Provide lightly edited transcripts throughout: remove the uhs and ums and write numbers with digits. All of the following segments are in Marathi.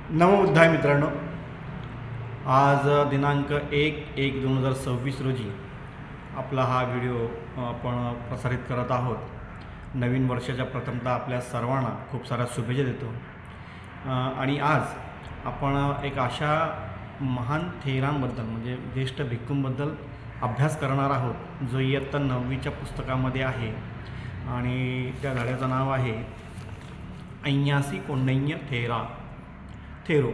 नमोबुद्धाय मित्रांनो, आज दिनांक 1/1/2026 रोजी आपला हा व्हिडिओ आपण प्रसारित करत आहोत। नवीन वर्षाच्या प्रथमतः आपल्या सर्वांना खूप साऱ्या शुभेच्छा देतो। आणि आज आपण एक अशा महान थेरांबद्दल म्हणजे ज्येष्ठ भिक्खूंबद्दल अभ्यास करणार आहोत जो इयत्ता 9वीच्या पुस्तकामध्ये आहे आणि त्या धड्याचं नाव आहे अय्यासी कोंडण्य थेरो।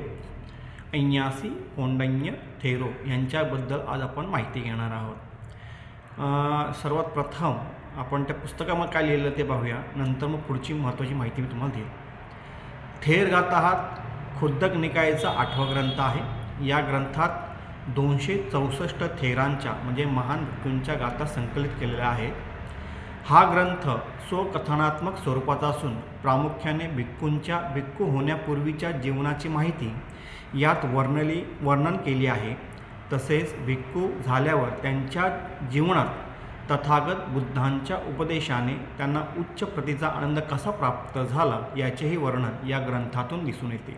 अय्यासी कोंडण्य थेरो यांच्याबद्दल आज आपण माहिती घेणार आहोत। सर्वात प्रथम आपण त्या पुस्तकामध्ये काय लिहिलं ते पाहूया, नंतर मग पुढची महत्त्वाची माहिती मी तुम्हाला देईल। थेरगाथा हा खुद्दक निकायचा 8वा ग्रंथ आहे। या ग्रंथात 264 थेरांच्या म्हणजे महान भिक्खूंच्या गाथा संकलित केलेल्या आहेत। हा ग्रंथ स्वकथनात्मक स्वरूपाचा असून प्रामुख्याने भिक्खू होण्यापूर्वीच्या जीवनाची माहिती यात वर्णन केली आहे। तसेच भिक्खू झाल्यावर त्यांच्या जीवनात तथागत बुद्धांच्या उपदेशाने त्यांना उच्च प्रतीचा आनंद कसा प्राप्त झाला याचेही वर्णन या ग्रंथातून दिसून येते।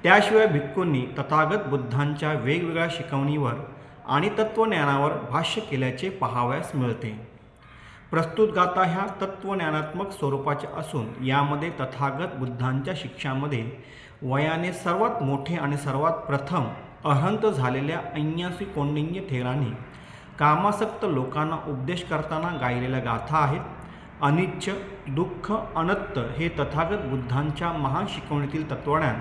त्याशिवाय भिक्खूंनी तथागत बुद्धांच्या वेगवेगळ्या शिकवणीवर आणि तत्त्वज्ञानावर भाष्य केल्याचे पाहावयास मिळते। प्रस्तुत गाथा ह्या तत्त्वज्ञानात्मक स्वरूपाच्या असून यामध्ये तथागत बुद्धांच्या शिक्षामध्ये वयाने सर्वात मोठे आणि सर्वात प्रथम अहंत झालेल्या अय्यासी कोंडण्य थेरांनी कामासक्त लोकांना उपदेश करताना गायलेल्या गाथा आहेत। अनिच्च, दुःख, अनंत हे तथागत बुद्धांच्या महान शिकवणीतील तत्वज्ञान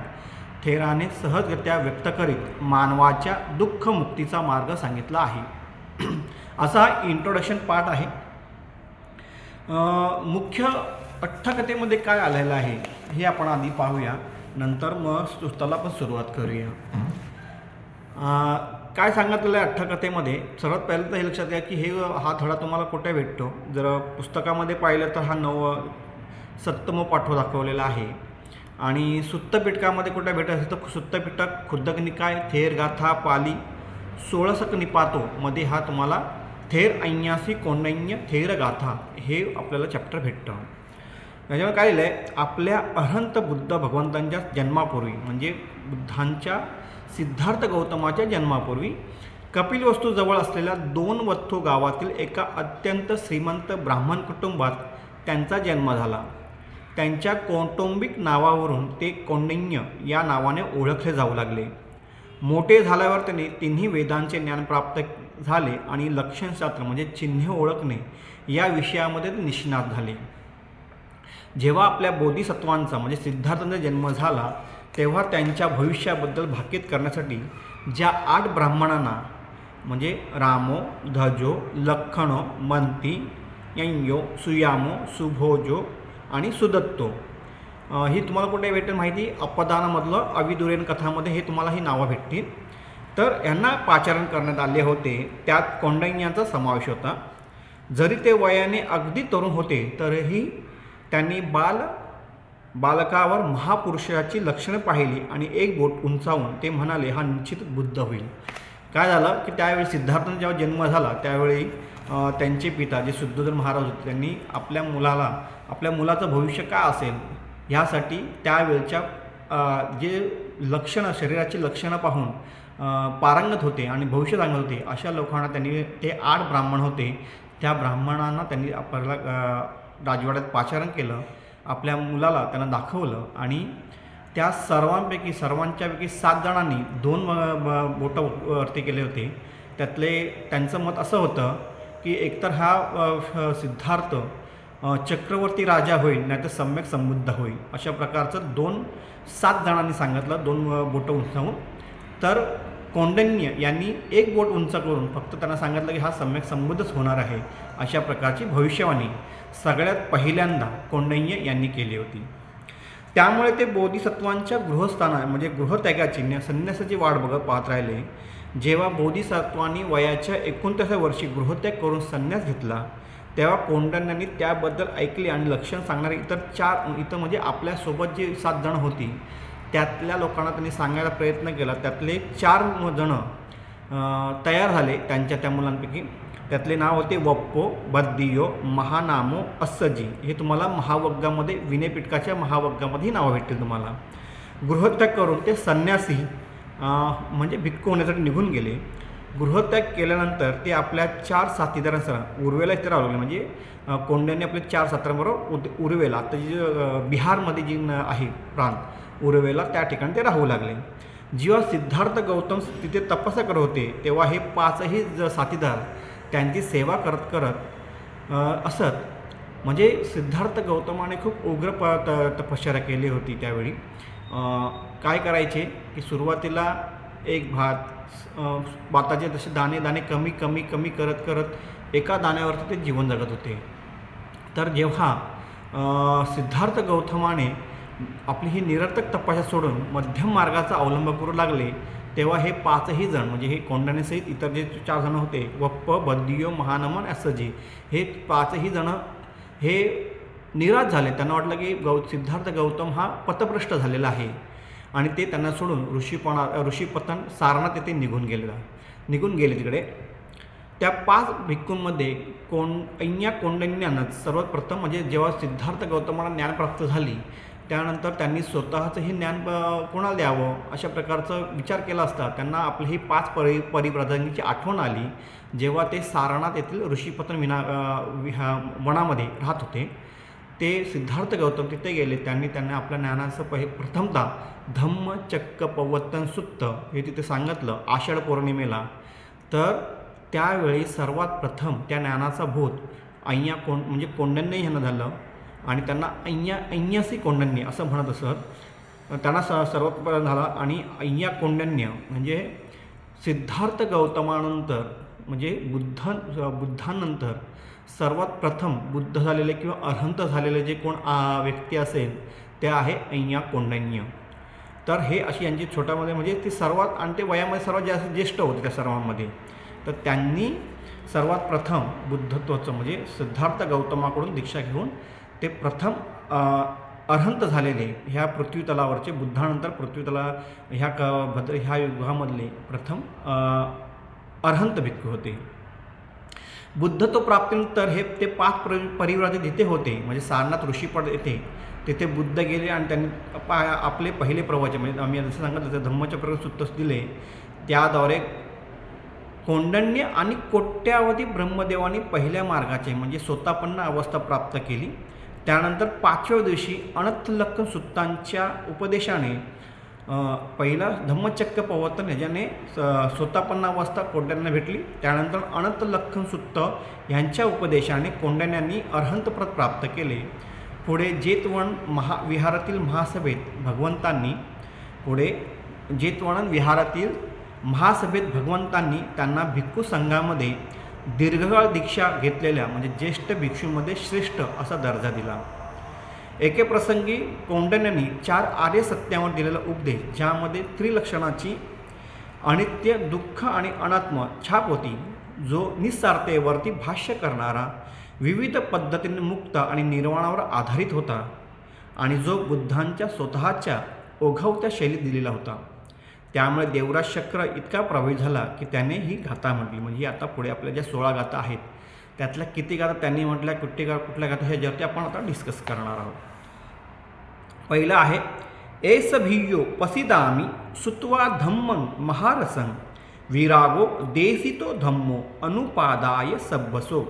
थेराने सहजगत्या व्यक्त करीत मानवाच्या दुःखमुक्तीचा मार्ग सांगितला आहे। असा हा इंट्रोडक्शन पार्ट आहे। मुख्य अट्टकथेमध्ये काय आलेलं आहे हे आपण आधी पाहूया, नंतर मग पुस्तकाला पण सुरुवात करूया। काय सांगितलेलं आहे अट्टकथेमध्ये, सर्वात पहिलं तर हे लक्षात घ्या की हा धडा तुम्हाला कुठे भेटतो। जर पुस्तकामध्ये पाहिलं तर हा 7मं पाठव दाखवलेला आहे आणि सुत्तपिटकामध्ये कुठे भेटत असेल तर सुत्तपिटक, खुद्दक निकाय, थेरगाथा, पाली 16 निपातो मध्ये हा तुम्हाला थेर अय्यासी कोंडण्य थेरगाथा हे आपल्याला चॅप्टर भेटतं। त्याच्यामुळे काय लिहिलं आहे, आपल्या अहंत बुद्ध भगवंतांच्या जन्मापूर्वी म्हणजे बुद्धांच्या सिद्धार्थ गौतमाच्या जन्मापूर्वी कपिलवस्तूजवळ असलेल्या 2 गावातील एका अत्यंत श्रीमंत ब्राह्मण कुटुंबात त्यांचा जन्म झाला। त्यांच्या कौटुंबिक नावावरून ते कोंडण्य या नावाने ओळखले जाऊ लागले। मोठे झाल्यावर त्यांनी तिन्ही वेदांचे ज्ञान प्राप्त झाले आणि लक्षणशास्त्र म्हणजे चिन्हे ओळखणे या विषयामध्ये ते निष्णात झाले। जेव्हा आपल्या बोधिसत्वांचा म्हणजे सिद्धार्थांचा जन्म झाला तेव्हा त्यांच्या भविष्याबद्दल भाकीत करण्यासाठी ज्या 8 ब्राह्मणांना म्हणजे रामो, धजो, लक्खणो, मंती, यंयो, सुयामो, सुभोजो आणि सुदत्तो ही तुम्हाला कुठे भेटेल माहिती, अपदानामधलं अविदुरेन कथामध्ये हे तुम्हाला ही नावं भेटतील। तर यांना पाचारण करण्यात आले होते, त्यात कोंडण्यांचा समावेश होता। जरी ते वयाने अगदी तरुण होते तरीही त्यांनी बालकावर महापुरुषाची लक्षणं पाहिली आणि एक बोट उंचावून ते म्हणाले हा निश्चित बुद्ध होईल। काय झालं की त्यावेळी सिद्धार्थांचा जेव्हा जन्म झाला त्यावेळी त्यांचे पिता जे शुद्धोधन महाराज होते त्यांनी आपल्या मुलाचं भविष्य काय असेल ह्यासाठी त्यावेळच्या जे लक्षणं शरीराची लक्षणं पाहून पारंगत होते आणि भविष्य सांगत होते अशा लोकांना त्यांनी ते 8 ब्राह्मण होते त्या ब्राह्मणांना त्यांनी आपल्याला राजवाड्यात पाचारण केलं, आपल्या मुलाला त्यांना दाखवलं आणि त्या सर्वांच्यापैकी 7 जणांनी 2 बोटं वरती केले होते। त्यातले त्यांचं मत असं होतं की एकतर हा सिद्धार्थ चक्रवर्ती राजा होईल नाहीतर सम्यक समृद्ध होईल, अशा प्रकारचं 7 जणांनी सांगितलं 2 बोटं उंचावून। तर कोंडण्य यांनी 1 बोट उंच करून फक्त त्यांना सांगितलं की हा सम्यक समृद्धच होणार आहे, अशा प्रकारची भविष्यवाणी सगळ्यात पहिल्यांदा कोंडण्य यांनी केली होती। त्यामुळे ते बोधिसत्वांच्या गृहस्थाना म्हणजे गृहत्यागाची संन्यासाची वाट बघत पाहत राहिले। जेव्हा बोधिसत्वांनी वयाच्या 29व्या वर्षी गृहत्याग करून संन्यास घेतला तेव्हा कोंडण्यांनी त्याबद्दल ऐकले आणि लक्षण सांगणारे इतर म्हणजे आपल्यासोबत जे 7 जण होती त्यातल्या लोकांना त्यांनी सांगायला प्रयत्न केला। त्यातले 4 जण तयार झाले त्यांच्या त्या मुलांपैकी। त्यातले नाव होते वप्पो, बद्दियो, महानामो, अस्सजी। हे तुम्हाला महावग्गामध्ये विनयपिटकाच्या महावग्गामध्ये नावं भेटतील तुम्हाला। गृहत्याग करून ते संन्यासी म्हणजे भिक्खू होण्यासाठी निघून गेले. गृहत्याग केल्यानंतर ते आपल्या 4 साथीदारांसह उर्वेला इथे राहू लागले. म्हणजे कोंड्यांनी आपल्या 4 साथीदारांबरोबर उर्वेला, आता जी बिहारमध्ये जी आहे प्रांत उर्वेला, त्या ठिकाणी ते राहू लागले. जेव्हा सिद्धार्थ गौतम तिथे तपस्या करत होते तेव्हा हे 5ही साथीदार त्यांची सेवा करत करत असत. म्हणजे सिद्धार्थ गौतमाने खूप उग्र तपश्चर्या केली होती त्यावेळी. काय करायचे की सुरुवातीला एक भाताचे तसे दाणे दाणे कमी कमी कमी करत करत एका दाण्यावरती ते जीवन जगत होते. तर जेव्हा सिद्धार्थ गौतमाने आपली ही निरर्थक तपस्या सोडून मध्यम मार्गाचा अवलंब करू लागले तेव्हा हे 5ही जण, म्हणजे हे कोंडाणेसहित इतर जे 4 जण होते, वप्प, बद्दियो, महानमन, असजी, हे 5ही जण हे निराश झाले. त्यांना वाटलं की सिद्धार्थ गौतम हा पथभ्रष्ट झालेला आहे आणि ते त्यांना सोडून ऋषीपतन सारनाथ येथे निघून गेले तिकडे. त्या 5 भिक्खूंमध्ये अय्या कोंडन्यानं सर्वात प्रथम, म्हणजे जेव्हा सिद्धार्थ गौतमाला ज्ञान प्राप्त झाली त्यानंतर त्यांनी स्वतःचं हे ज्ञान कोणाला द्यावं अशा प्रकारचा विचार केला असता त्यांना आपली ही 5 परिव्राजकांची आठवण आली. जेव्हा ते सारनाथ येथील ऋषीपतन वनामध्ये राहत होते, ते सिद्धार्थ गौतम तिथे गेले. त्यांना आपल्या ज्ञानाचं प्रथमतः धम्मचक्कपवर्तन सुत्त हे तिथे सांगितलं आषाढ पौर्णिमेला. तर त्यावेळी सर्वात प्रथम त्या ज्ञानाचा बोध म्हणजे कोंडन्य ह्यांना झालं आणि त्यांना अय्यासी कोंडन्य असं म्हणत असत. त्यांना सर्वात पहिला झाला. आणि अय्या कोंडन्य म्हणजे सिद्धार्थ गौतमानंतर, म्हणजे बुद्धांनंतर सर्वात प्रथम बुद्ध झालेले किंवा अरहंत झालेले जे कोण व्यक्ती असेल ते आहे अय्या कोंडन्य. तर हे अशी यांची छोट्यामध्ये, म्हणजे ती सर्वात, आणि ते वयामध्ये सर्वात जास्त ज्येष्ठ होते त्या सर्वांमध्ये. तर त्यांनी सर्वात प्रथम बुद्धत्वाचं, म्हणजे सिद्धार्थ गौतमाकडून दीक्षा घेऊन ते प्रथम अरहंत झालेले ह्या पृथ्वीतलावरचे, बुद्धानंतर पृथ्वीतला ह्या युगामधले प्रथम अरहंत भिक्खू होते. बुद्धत्व प्राप्तीनंतर हे ते 5 परिव्राजक जिथे होते, म्हणजे सारनाथ ऋषीपद येथे, तिथे बुद्ध गेले आणि त्यांनी आपले पहिले प्रवचन, म्हणजे आम्ही जसं सांगितलं धम्मचक्र सुत्त दिले. त्याद्वारे कोंडन्य आणि कोट्यावधी ब्रह्मदेवानी पहिल्या मार्गाचे, म्हणजे स्वतःपन्न अवस्था प्राप्त केली. त्यानंतर 5व्या दिवशी अनंतलक्ख सुत्तांच्या उपदेशाने पहिला धम्मचक्र प्रवर्तन ह्याच्याने स्वतःपन्न अवस्था कोंडण्यांना भेटली. त्यानंतर अनंतलक्ख सुत्त यांच्या उपदेशाने कोंडण्यांनी अरहंतपद प्राप्त केले. पुढे जेतवण विहारातील महासभेत भगवंतांनी त्यांना भिक्खू संघामध्ये दीर्घकाळ दीक्षा घेतलेल्या, म्हणजे ज्येष्ठ भिक्षूंमध्ये श्रेष्ठ असा दर्जा दिला. एके प्रसंगी कोंडण्यांनी 4 आर्य सत्यावर दिलेला उपदेश, ज्यामध्ये त्रिलक्षणाची अनित्य, दुःख आणि अनात्म छाप होती, जो निस्सारतेवरती भाष्य करणारा, विविध पद्धतीने मुक्त आणि निर्वाणावर आधारित होता आणि जो बुद्धांच्या स्वतःच्या ओघवत्या शैलीत दिलेला होता. त्यामुळे देवराज शक्र इतका प्रभावित झाला की त्याने ही गाथा म्हटली. म्हणजे आता पुढे आपल्या ज्या 16 गाथा आहेत त्यातल्या किती गाथा त्यांनी म्हटल्या, कुठल्या गाथा ह्याच्यावरती आपण आता डिस्कस करणार आहोत. पहिलं आहे एस भिय्यो पसिदामी सुत्वा धम्मं महारसं विरागो देसितो धम्मो अनुपादाय सब्बसो.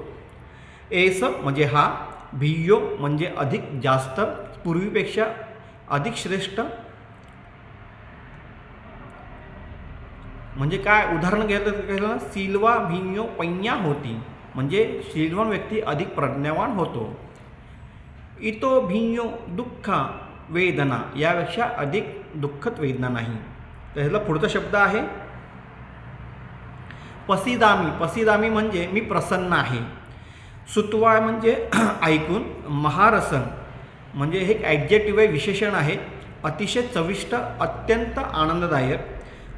एस म्हणजे हा, भिय्यो म्हणजे अधिक, जास्त, पूर्वीपेक्षा अधिक श्रेष्ठ. म्हणजे काय उदाहरण घ्यायचं, सिल्वा भिन्यो पय्या होती, म्हणजे शीलवान व्यक्ती अधिक प्रज्ञावान होतो. इतो भिन्यो दुःखा वेदना, यापेक्षा अधिक दुःखद वेदना नाही. तर ह्याला पुढचा शब्द आहे पसिदामी. पसिदामी म्हणजे मी प्रसन्न आहे. सुत्वा म्हणजे ऐकून. महारसन म्हणजे हे ॲडजेक्टिव्ह आहे, विशेषण आहे, अतिशय चविष्ट, अत्यंत आनंददायक.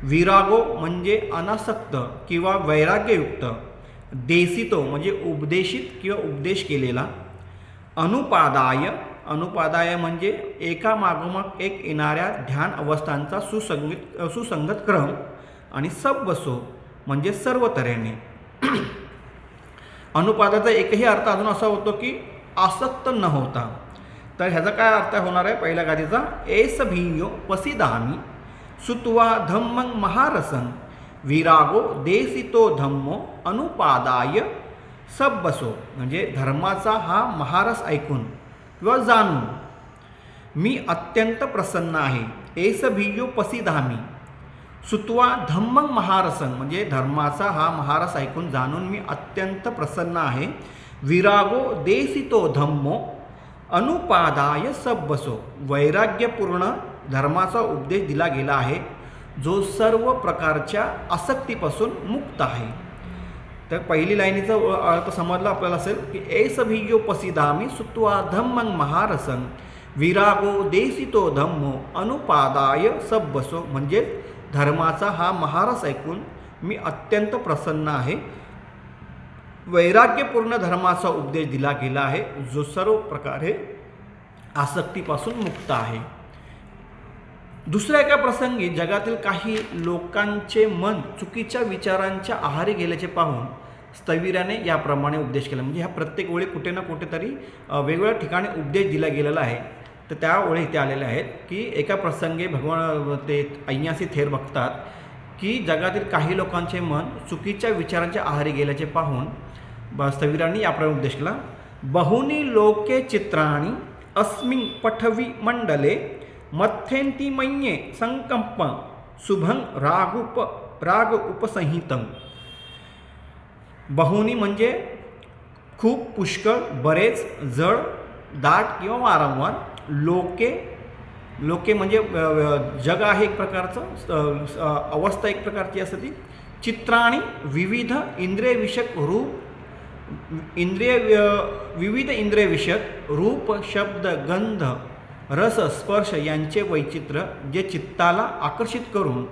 विरागो म्हणजे अनासक्त किंवा वैराग्ययुक्त. देसितो म्हणजे उपदेशित किंवा उपदेश केलेला. अनुपादाय, अनुपादाय म्हणजे एका मागोमाग एक येणाऱ्या ध्यान अवस्थांचा सुसंगत क्रम. आणि सब्बसो म्हणजे सर्व तऱ्हेने. अनुपादाचा एकही अर्थ अजून असा होतो की आसक्त न होता. तर ह्याचा काय अर्थ होणार आहे पहिल्या गादीचा, एस भियो पसिदामी सुत्वा धम्मं महारसं विरागो देसितो धम्मो अनुपादाय सब्बसो, म्हणजे धर्माचा हा महारस ऐकून किंवा जाणून मी अत्यंत प्रसन्न आहे. एस भियो पसिदामी सुत्वा धम्मं महारसं, म्हणजे धर्माचा हा महारस ऐकून जाणून मी अत्यंत प्रसन्न आहे. विरागो देसितो धम्मो अनुपादाय सब्बसो, वैराग्यपूर्ण धर्माचा उपदेश दिला गेला आहे जो सर्व प्रकारच्या आसक्तीपासून मुक्त आहे. तर पहिली लाईनीचा अर्थ समजला आपल्याला असेल की एस भियो पसिदामी सुत्वा धम्मं महारसं विरागो देसितो धम्मो अनुपादाय सब्बसो, म्हणजे धर्माचा हा महारस ऐकून मी अत्यंत प्रसन्न आहे. वैराग्यपूर्ण धर्माचा उपदेश दिला गेला आहे जो सर्व प्रकारे आसक्तीपासून मुक्त आहे. दुसऱ्या एका प्रसंगी जगातील काही लोकांचे मन चुकीच्या विचारांच्या आहारी गेल्याचे पाहून स्थविराने याप्रमाणे उपदेश केला. म्हणजे ह्या प्रत्येक वेळी कुठे ना कुठेतरी वेगवेगळ्या ठिकाणी उपदेश दिला गेलेला आहे. तर त्या वेळी इथे आलेले आहेत की एका प्रसंगी भगवान ते अय्यासी थेर बघतात की जगातील काही लोकांचे मन चुकीच्या विचारांच्या आहारी गेल्याचे पाहून स्थविरांनी याप्रमाणे उपदेश केला. बहुनी लोके चित्राणी अस्मिन् पठवी मंडले मथ्येन्ति मन्ये संकल्प शुभं राग उपसंहितं. बहुनी म्हणजे खूप, पुष्कळ, बरेच, जड, दाट किंवा वारंवार. लोके म्हणजे जग आहे एक प्रकारचं, अवस्था एक प्रकारची असते ती. चित्राणी विविध इंद्रियविषयक रूप, विविध इंद्रियविषयक रूप, शब्द, गंध, रस, स्पर्श यांचे वैचित्र्य जे चित्ताला आकर्षित करून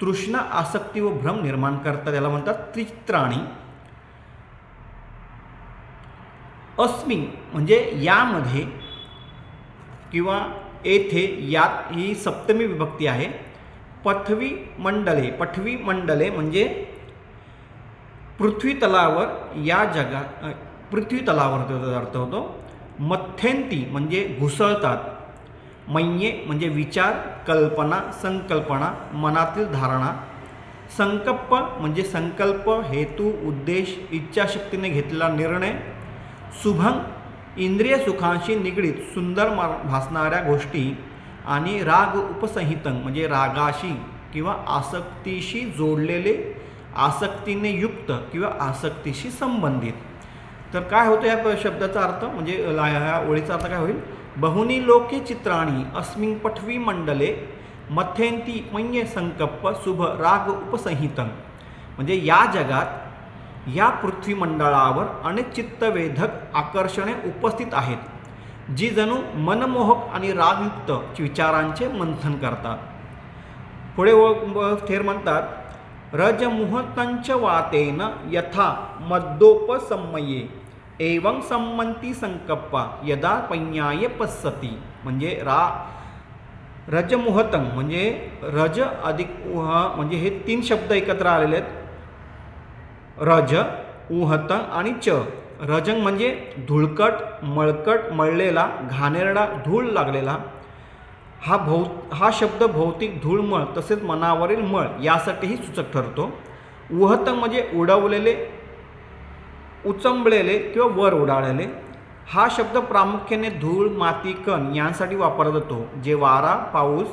तृष्णा, आसक्ती व भ्रम निर्माण करतात, त्याला म्हणतात त्रिचित्राणी. अस्मिन म्हणजे यामध्ये किंवा येथे, यात ही सप्तमी विभक्ती आहे. पृथ्वी मंडले म्हणजे पृथ्वी तलावर, या जगात पृथ्वी तलावर त्याचा अर्थ होतो. मथ्येन्ति म्हणजे घुसळतात. मन्ये म्हणजे विचार, कल्पना, संकल्पना, मनातील धारणा. संकल्प म्हणजे संकल्प, हेतू, उद्देश, इच्छाशक्तीने घेतलेला निर्णय. शुभं इंद्रिय सुखांशी निगडीत सुंदर भासणाऱ्या गोष्टी. आणि राग उपसंहितं म्हणजे रागाशी किंवा आसक्तीशी जोडलेले, आसक्तीने युक्त किंवा आसक्तीशी संबंधित. तर काय होतं या शब्दाचा अर्थ, म्हणजे ह्या ओळीचा अर्थ काय होईल, बहुनी लोके चित्राणी अस्मिन् पठवी मंडले मथ्येन्ति मन्ये संकल्प शुभ राग उपसंहितं. म्हणजे या जगात, या पृथ्वी मंडळावर अनेक चित्तवेधक आकर्षणे उपस्थित आहेत जी जणू मनमोहक आणि रागयुक्त विचारांचे मंथन करतात. पुढे थेर म्हणतात, रजमुहतंच वातेन यथा मद्दोपसमये एवं सम्मती संकप्पा यदा पय्याय पස්සती. म्हणजे रजमुहतं म्हणजे रज अधिक उह, म्हणजे हे तीन शब्द एकत्र आलेले आहेत. रज, उहतं आणि च. रजंग म्हणजे धुळकट, मळकट, मळलेला, घाणेरडा, धूळ लागलेला. हा शब्द भौतिक धूळमळ तसेच मनावरील मळ यासाठीही सूचक ठरतो. उहतं म्हणजे उडवलेले, उचंबलेले किंवा वर उडालेले. हा शब्द प्रामुख्याने धूळ, माती, कण यांसाठी वापरला जातो जे वारा, पाऊस,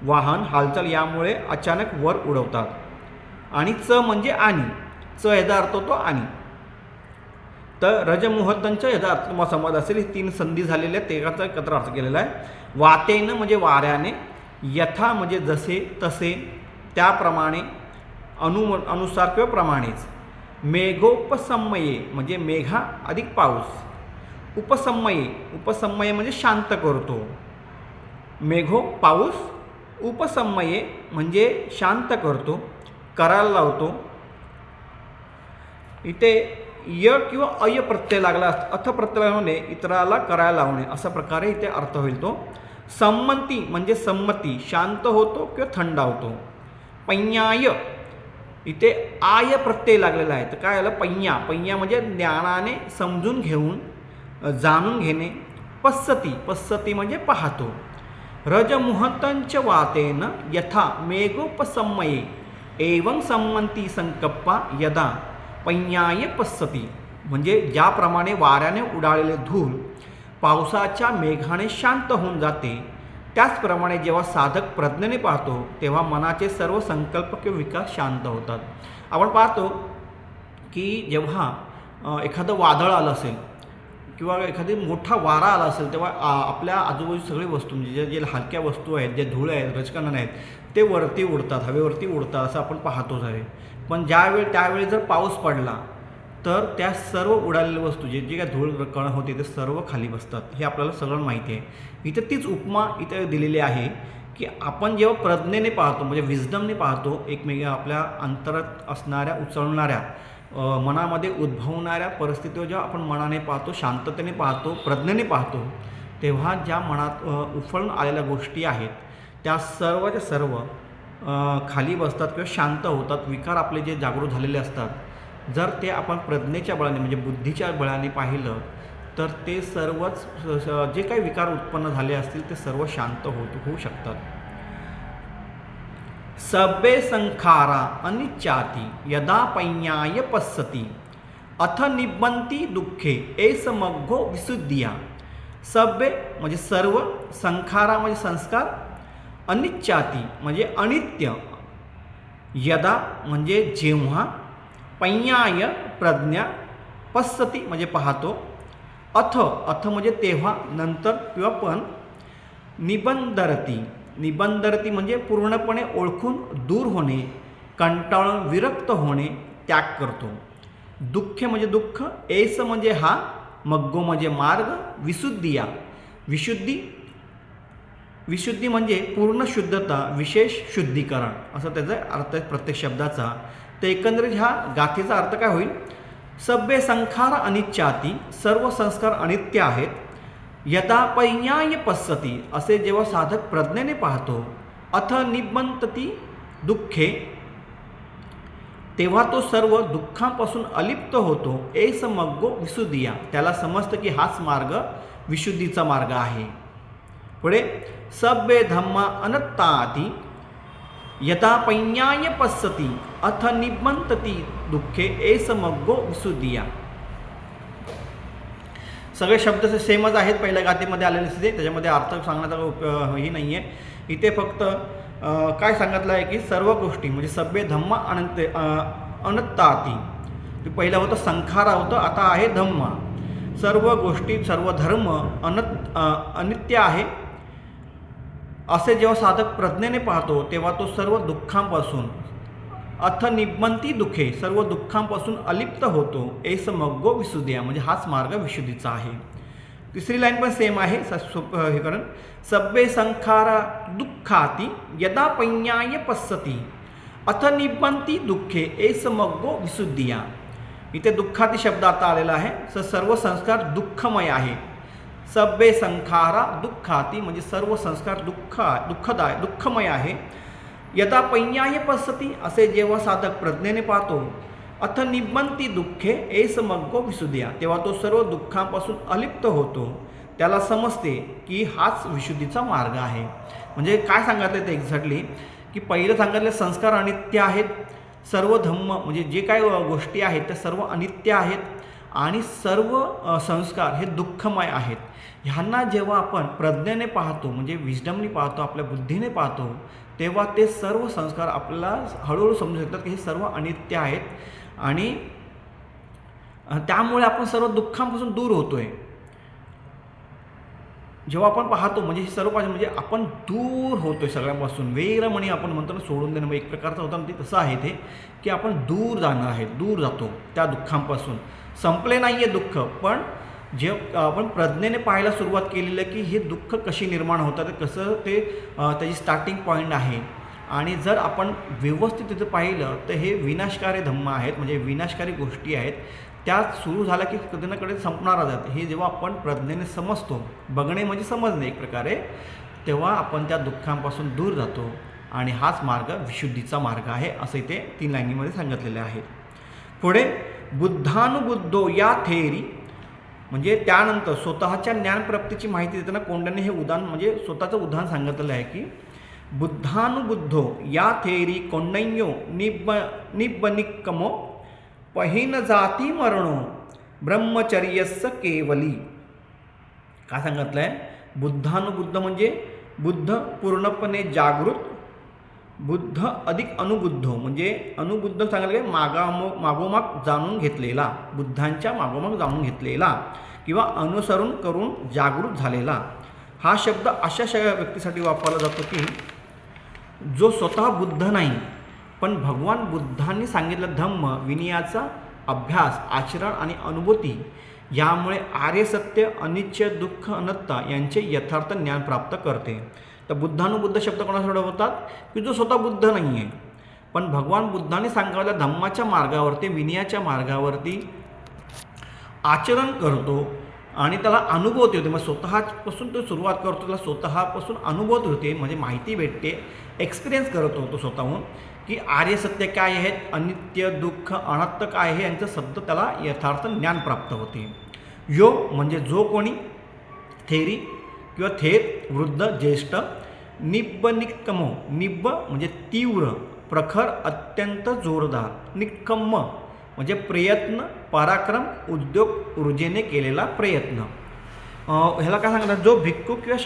वाहन, हालचाल यामुळे अचानक वर उडवतात. आणि च म्हणजे आणि. च याचा अर्थ होतो आणि. तर रजमुहतंच्या याचा अर्थ तुम्हाला समज असेल, ही तीन संधी झालेल्या त्याचा एकत्र अर्थ केलेला आहे. वातेनं म्हणजे वाऱ्याने, यथा म्हणजे जसे, तसे, त्याप्रमाणे, अनुसार किंवा प्रमाणेच. मेघोपसमये म्हणजे मेघा अधिक पाऊस. उपसमये म्हणजे शांत करतो. मेघो पाऊस, उपसमये म्हणजे शांत करतो, करायला लावतो. इथे य किंवा अय प्रत्यय लागला, अथ प्रत्यय लागल्याने इतराला करायला लावणे अशा प्रकारे इथे अर्थ होईल तो. संमती म्हणजे संमती, शांत होतो किंवा थंड होतो. पय्याय इथे आय प्रत्यय लागलेला आहे, तर काय आलं, पय्या म्हणजे ज्ञानाने समजून घेऊन, जाणून घेणे. पश्यति, पश्यति म्हणजे पाहतो. रजमुहतंच वातेन यथा मेघोपसमये एवं संमंती संकप्पा यदा पय्याय पश्यति, म्हणजे ज्याप्रमाणे वाऱ्याने उडालेले धूळ पावसाच्या मेघाने शांत होऊन जाते, त्याचप्रमाणे जेव्हा साधक प्रज्ञेने पाहतो तेव्हा मनाचे सर्व संकल्प किंवा विकार शांत होतात. आपण पाहतो की जेव्हा एखादं वादळ आलं असेल किंवा एखादी मोठा वारा आला असेल तेव्हा आपल्या आजूबाजू सगळी वस्तू म्हणजे जे हलक्या वस्तू आहेत, जे धूळ आहेत, रजकण आहेत, ते वरती उडतात, हवेवरती उडतात असं आपण पाहतोच आहे. पण त्यावेळी जर पाऊस पडला तर त्या सर्व उडालेल्या वस्तू जे काय धूळ कण होते ते सर्व खाली बसतात. हे आपल्याला सगळं माहिती आहे. इथे तीच उपमा इथे दिलेली आहे की आपण जेव्हा प्रज्ञेने पाहतो म्हणजे विजडमने पाहतो, एकमेकांना आपल्या अंतरात असणाऱ्या उचलणाऱ्या मनामध्ये उद्भवणाऱ्या परिस्थितीवर जेव्हा आपण मनाने पाहतो, शांततेने पाहतो, प्रज्ञेने पाहतो, तेव्हा ज्या मनात उफळून आलेल्या गोष्टी आहेत त्या सर्वच्या सर्व खाली बसतात किंवा शांत होतात. विकार आपले जे जागृत झालेले असतात जर ते आपण प्रज्ञेच्या बळाने म्हणजे बुद्धीच्या बळाने पाहिलं तर ते सर्वच जे काही विकार उत्पन्न झाले असतील ते सर्व शांत होऊ शकतात. सब्बे संखारा अनिच्चाति यदा पय्याय पश्यति अथ निबंती दुःखे एस मग्गो विशुद्धिया. सब्बे म्हणजे सर्व, संखारा म्हणजे संस्कार, अनिच्चाति म्हणजे अनित्य, यदा म्हणजे जेव्हा, पय्याय प्रज्ञा, पश्यति म्हणजे पाहतो, अथ अथ म्हणजे तेव्हा, नंतर किंवा पण, निबंधरती निबंधरती म्हणजे पूर्णपणे ओळखून दूर होणे, कंटाळून विरक्त होणे, त्याग करतो. दुःखे म्हणजे दुःख, एस म्हणजे हा, मग्गो म्हणजे मार्ग, विशुद्धिया विशुद्धी म्हणजे पूर्ण शुद्धता, विशेष शुद्धीकरण असं त्याचा अर्थ आहे प्रत्येक शब्दाचा. तर एकंदरीत ह्या गाथेचा अर्थ काय होईल? सब्बे संखार अनिच्चाती, सर्व संस्कार अनित्य आहेत. यदा पय्याय पश्यति असे जेव्हा साधक प्रज्ञेने पाहतो, अथ निबंतती दुःखे तेव्हा तो सर्व दुःखांपासून अलिप्त होतो. एस मग्गो विशुद्धिया त्याला समजतं की हाच मार्ग विशुद्धीचा मार्ग आहे. पुढे सब्बे धम्मा अनत्ताति यदा पय्याय पश्यति अथ निबंतती दुःखे एस मग्गो विशुद्धिया. सगळे शब्द सेमच आहेत पहिल्या गाथेमध्ये आलेले असते, त्याच्यामध्ये अर्थ सांगण्याचा ही नाही आहे. इथे फक्त काय सांगितलं आहे की सर्व गोष्टी म्हणजे सब्बे धम्मा अनत्ताति, पहिलं होतं संखारा होतं, आता आहे धम्मा. सर्व गोष्टी सर्व धर्म अनित्य आहे असे जेव्हा साधक प्रज्ञेने पाहतो तेव्हा तो सर्व दुःखांपासून, अथ निबंती दुःखे सर्व दुःखांपासून अलिप्त होतो. एस मग्गो विशुद्धिया म्हणजे हाच मार्ग विशुद्धीचा आहे. तिसरी लाईन पण सेम आहे, हे कारण सब्बे संखारा दुःखाती यदा पय्याय पश्यति अथ निबंती दुःखे एस मग्गो विशुद्धिया. इथे दुःखाती शब्द आता आलेला आहे. सर्व संस्कार दुःखमय आहे. सब्बे संखारा दुःखाती म्हणजे सर्व संस्कार दुःखमय आहे. यदा पय्याय पश्यति असे जेव्हा साधक प्रज्ञेने पाहतो, अथ निबंती दुःखे एस मग्गो विशुद्धिया तेव्हा तो सर्व दुःखांपासून अलिप्त होतो. त्याला समजते की हाच विशुद्धीचा मार्ग आहे. म्हणजे काय सांगितलं ते एक्झॅक्टली की पहिलं सांगितलं संस्कार अनित्य आहेत, सर्व धम्म म्हणजे जे काय गोष्टी आहेत त्या सर्व अनित्य आहेत आणि सर्व संस्कार हे दुःखमय आहेत. ह्यांना जेव्हा आपण प्रज्ञेने पाहतो म्हणजे विजडमनी पाहतो, आपल्या बुद्धीने पाहतो, तेव्हा ते सर्व संस्कार आपल्याला हळूहळू समजू शकतात की हे सर्व अनित्य आहेत आणि त्यामुळे आपण सर्व दुःखांपासून दूर होतोय. जेव्हा आपण पाहतो म्हणजे हे सर्व म्हणजे आपण दूर होतोय सगळ्यांपासून. वेगळं म्हणे आपण म्हणतो ना सोडून देणं, एक प्रकारचं होतं ते तसं आहे ते की आपण दूर जाणं आहे, दूर जातो त्या दुःखांपासून. संपले नाही आहे दुःख, पण जे आपण प्रज्ञेने पाहायला सुरुवात केलेलं की हे दुःख कशी निर्माण होतात, कसं ते त्याची स्टार्टिंग पॉईंट आहे. आणि जर आपण व्यवस्थित तिथं पाहिलं तर हे विनाशकारी धम्म आहेत, म्हणजे विनाशकारी गोष्टी आहेत. त्या सुरू झाल्या की कधी ना कधी संपणारच आहेत. हे जेव्हा आपण प्रज्ञेने समजतो, बघणे म्हणजे समजणे एक प्रकारे, तेव्हा आपण त्या दुःखांपासून दूर जातो आणि हाच मार्ग विशुद्धीचा मार्ग आहे असं इथे 3 लाईनीमध्ये सांगितलेले आहे. पुढे बुद्धानुबुद्धो या थेरी म्हणजे त्यानंतर स्वतःच्या ज्ञानप्राप्तीची माहिती देताना कोंडाने हे उदाहरण म्हणजे स्वतःचं उदाहरण सांगितलेलं आहे की बुद्धानुबुद्धो या थेरी कोंडण्यो निब्बनिक्कमो पहिन जाती मरणो ब्रह्मचर्यस्य केवली. काय सांगितलं आहे? बुद्धानुबुद्ध म्हणजे बुद्ध पूर्णपणे जागृत, बुद्ध अधिक अनुबुद्ध म्हणजे अनुबुद्ध सांगितलं मागोमाग जाणून घेतलेला, बुद्धांच्या मागोमाग जाणून घेतलेला किंवा अनुसरण करून जागृत झालेला. हा शब्द अशा व्यक्तीसाठी वापरला जातो की जो स्वतः बुद्ध नाही पण भगवान बुद्धांनी सांगितलं धम्म विनयाचा अभ्यास, आचरण आणि अनुभूती यामुळे आर्य सत्य, अनित्य, दुःख, अनंतता यांचे यथार्थ ज्ञान प्राप्त करते. तर बुद्धानुबुद्ध शब्द कोणासाठी होतात की जो स्वतः बुद्ध नाही आहे पण भगवान बुद्धांनी सांगितलेल्या धम्माच्या मार्गावरती, विनयाच्या मार्गावरती आचरण करतो आणि त्याला अनुभवते होते. मग स्वतःपासून तो सुरुवात करतो, त्याला स्वतःपासून अनुभवत होते म्हणजे माहिती भेटते, एक्सपिरियन्स करत होतो स्वतःहून की आर्य सत्य काय आहेत, अनित्य, दुःख, अनंत काय आहे यांचं शब्द त्याला यथार्थ ज्ञान प्राप्त होते. यो म्हणजे जो कोणी, थेरी किंवा थेर वृद्ध ज्येष्ठ, निब्बनिक्कमो निब्ब म्हणजे तीव्र, प्रखर, अत्यंत जोरदार, निक्कम्म म्हणजे प्रयत्न, पराक्रम, उद्योग, ऊर्जेने केलेला प्रयत्न. ह्याला काय सांगतात? जो भिक्खू किंवा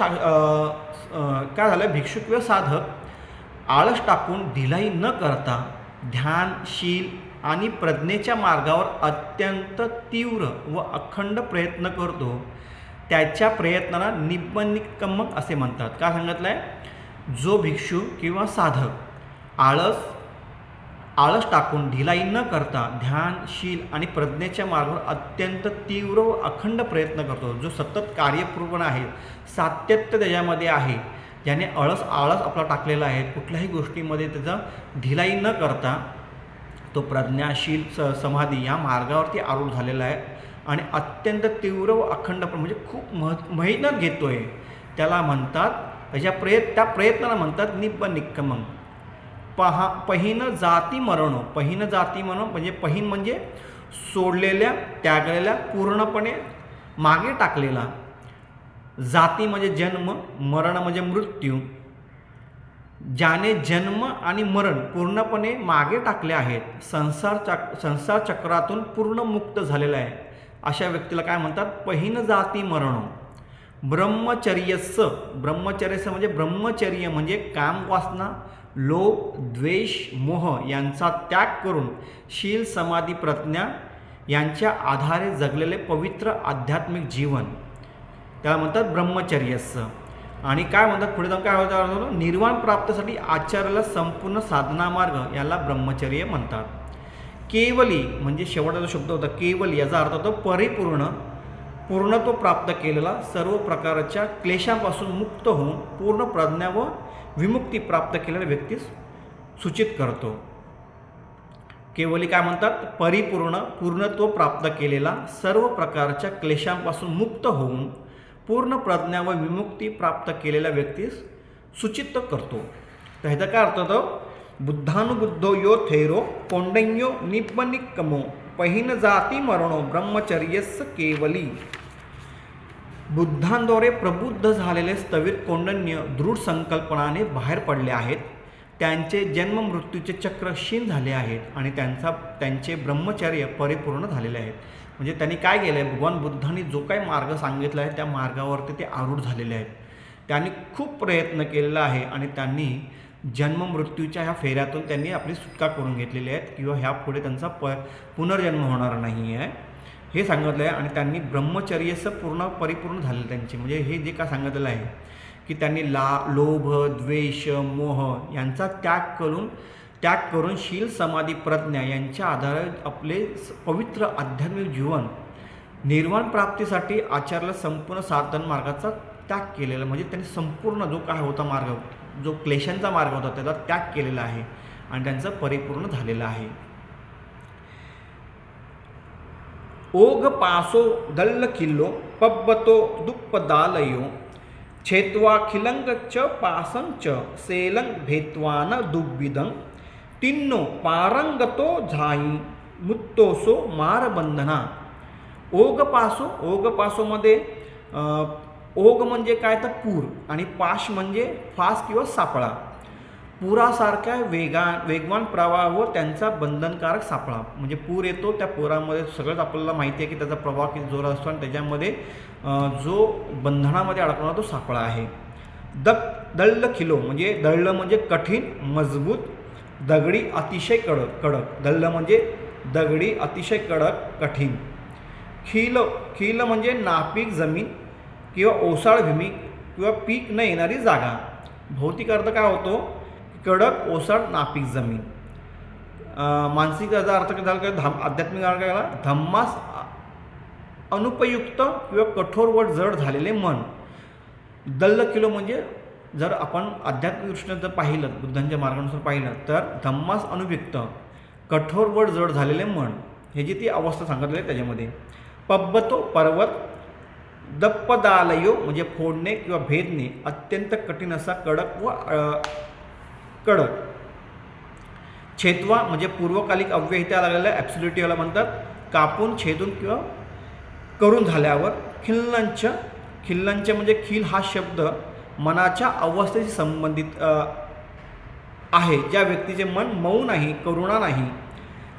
काय झालं भिक्षुक किंवा साधक आळस टाकून ढिलाई न करता ध्यानशील आणि प्रज्ञेच्या मार्गावर अत्यंत तीव्र व अखंड प्रयत्न करतो त्याच्या प्रयत्नाला निब्बनिक्कम असे म्हणतात. काय सांगितलं आहे? जो भिक्षू किंवा साधक आळस टाकून ढिलाई न करता ध्यानशील आणि प्रज्ञेच्या मार्गावर अत्यंत तीव्र व अखंड प्रयत्न करतो, जो सतत कार्यपूर्ण आहे, सातत्य त्याच्यामध्ये आहे, ज्याने आळस आपला टाकलेला आहे, कुठल्याही गोष्टीमध्ये त्याचा ढिलाई न करता तो प्रज्ञाशील समाधी या मार्गावरती आरूढ झालेला आहे आणि अत्यंत तीव्र व अखंड म्हणजे खूप मेहनत घेतो आहे त्याला म्हणतात, त्या प्रयत्नाला म्हणतात निब्बनिक्कमं. पहिन जाती मरण, पहिन जाती मरण म्हणजे पहिन म्हणजे सोडलेल्या, त्यागलेल्या, पूर्णपणे मागे टाकलेला, जाती म्हणजे जन्म, मरण म्हणजे मृत्यू, ज्याने जन्म आणि मरण पूर्णपणे मागे टाकले आहेत, संसार चक्रातून पूर्ण मुक्त झालेला आहे, अशा व्यक्तीला काय म्हणतात? पहिन जाती मरण. ब्रह्मचर्यस्स, ब्रह्मचर्यस्स म्हणजे ब्रह्मचर्य म्हणजे काम, वासना, लोभ, द्वेष, मोह यांचा त्याग करून शील, समाधी, प्रज्ञा यांच्या आधारे जगलेले पवित्र आध्यात्मिक जीवन त्याला म्हणतात ब्रह्मचर्यस्स. आणि काय म्हणतात पुढे जाऊन काय होतं? निर्वाण प्राप्तीसाठी आचार्याला संपूर्ण साधना मार्ग याला ब्रह्मचर्य म्हणतात. केवली म्हणजे शेवटचा जो शब्द होता केवली, याचा अर्थ होतो परिपूर्ण, पूर्णत्व प्राप्त केलेला, सर्व प्रकारच्या क्लेशांपासून मुक्त होऊन पूर्ण प्रज्ञा व विमुक्ती प्राप्त केलेल्या व्यक्तीस सूचित करतो. केवली काय म्हणतात? परिपूर्ण, पूर्णत्व प्राप्त केलेला, सर्व प्रकारच्या क्लेशांपासून मुक्त होऊन पूर्ण प्रज्ञा व विमुक्ती प्राप्त केलेल्या व्यक्तीस सूचित करतो. तर ह्याचा काय अर्थ होतो? बुद्धानुबुद्धो यो थेरो कोंडण्यो निब्बनिक्कमो पहिन जाती मरणो ब्रह्मचर्यस्स केवली. बुद्धांद्वारे प्रबुद्ध झालेले स्थविर कोंडण्य दृढ संकल्पनाने बाहेर पडले आहेत, त्यांचे जन्म मृत्यूचे चक्र क्षीण झाले आहेत आणि त्यांचे ब्रह्मचर्य परिपूर्ण झालेले आहेत. म्हणजे त्यांनी काय केलं आहे? भगवान बुद्धांनी जो काही मार्ग सांगितला आहे त्या मार्गावरती ते आरूढ झालेले आहेत. त्यांनी खूप प्रयत्न केलेला आहे आणि त्यांनी जन्म मृत्यूच्या ह्या फेऱ्यातून त्यांनी आपली सुटका करून घेतलेली आहेत किंवा ह्यापुढे त्यांचा पुनर्जन्म होणार नाही आहे हे सांगितलं आहे. आणि त्यांनी ब्रह्मचर्यचं परिपूर्ण झालेलं त्यांचे म्हणजे हे जे काय सांगितलेलं आहे की त्यांनी लोभ, द्वेष, मोह यांचा त्याग करून शील, समाधी, प्रज्ञा यांच्या आधारे आपले पवित्र आध्यात्मिक जीवन निर्वाण प्राप्तीसाठी आचार्याला संपूर्ण साधन मार्गाचा त्याग केलेला म्हणजे त्यांनी संपूर्ण जो काय होता मार्ग, जो क्लेशांचा मार्ग होता त्याचा त्याग केलेला आहे आणि त्यांचं परिपूर्ण झालेलं आहे. ओघ पासो दल्ल किल्लो पब्बतो दुप्पदालयो छेत्वा खिलंग च पासं च सेलं भेत्वान दुब्बिदं तिन्नो पारंगतो झाई मुत्तोसो मारबंधना ओघ पासो, ओघ पासोमध्ये ओघ म्हणजे काय तर पूर आणि पाश म्हणजे फास किंवा सापळा. पुरासारख्या वेगवान प्रवाह व त्यांचा बंधनकारक सापळा. म्हणजे पूर येतो, त्या पुरामध्ये सगळंच आपल्याला माहिती आहे की त्याचा प्रवाह किती जोरात असतो आणि त्याच्यामध्ये जो बंधनामध्ये अडकणारा तो सापळा आहे. दळलं खिलो म्हणजे दळलं म्हणजे कठीण मजबूत, दगडी अतिशय कडक. दळलं म्हणजे दगडी अतिशय कडक कठीण. खिल म्हणजे नापीक जमीन किंवा ओसाळ भूमी किंवा पीक न येणारी जागा. भौतिक अर्थ काय होतो? कडक ओसाळ नापीक जमीन. मानसिक याचा अर्थ काय झाला? आध्यात्मिक अर्थ काय झाला? धम्मास अनुपयुक्त किंवा कठोर व जड झालेले मन. दल्ल किलो म्हणजे जर आपण आध्यात्मिक दृष्टीने जर पाहिलं, बुद्धांच्या मार्गानुसार पाहिलं तर धम्मास अनुपयुक्त कठोर व जड झालेले मन, हे जी ती अवस्था सांगितली आहे त्याच्यामध्ये. पब्बतो पर्वत, दप्पदालयो म्हणजे फोडणे किंवा भेदणे, अत्यंत कठीण असा कडक व कडक. छेदवा म्हणजे पूर्वकालिक अव्यय इथे लागलेला ॲब्सोल्यूट याला म्हणतात, कापून छेदून किंवा करून झाल्यावर. खिल्लंच म्हणजे खिल हा शब्द मनाच्या अवस्थेशी संबंधित आहे. ज्या व्यक्तीचे मन मऊ नाही, करुणा नाही,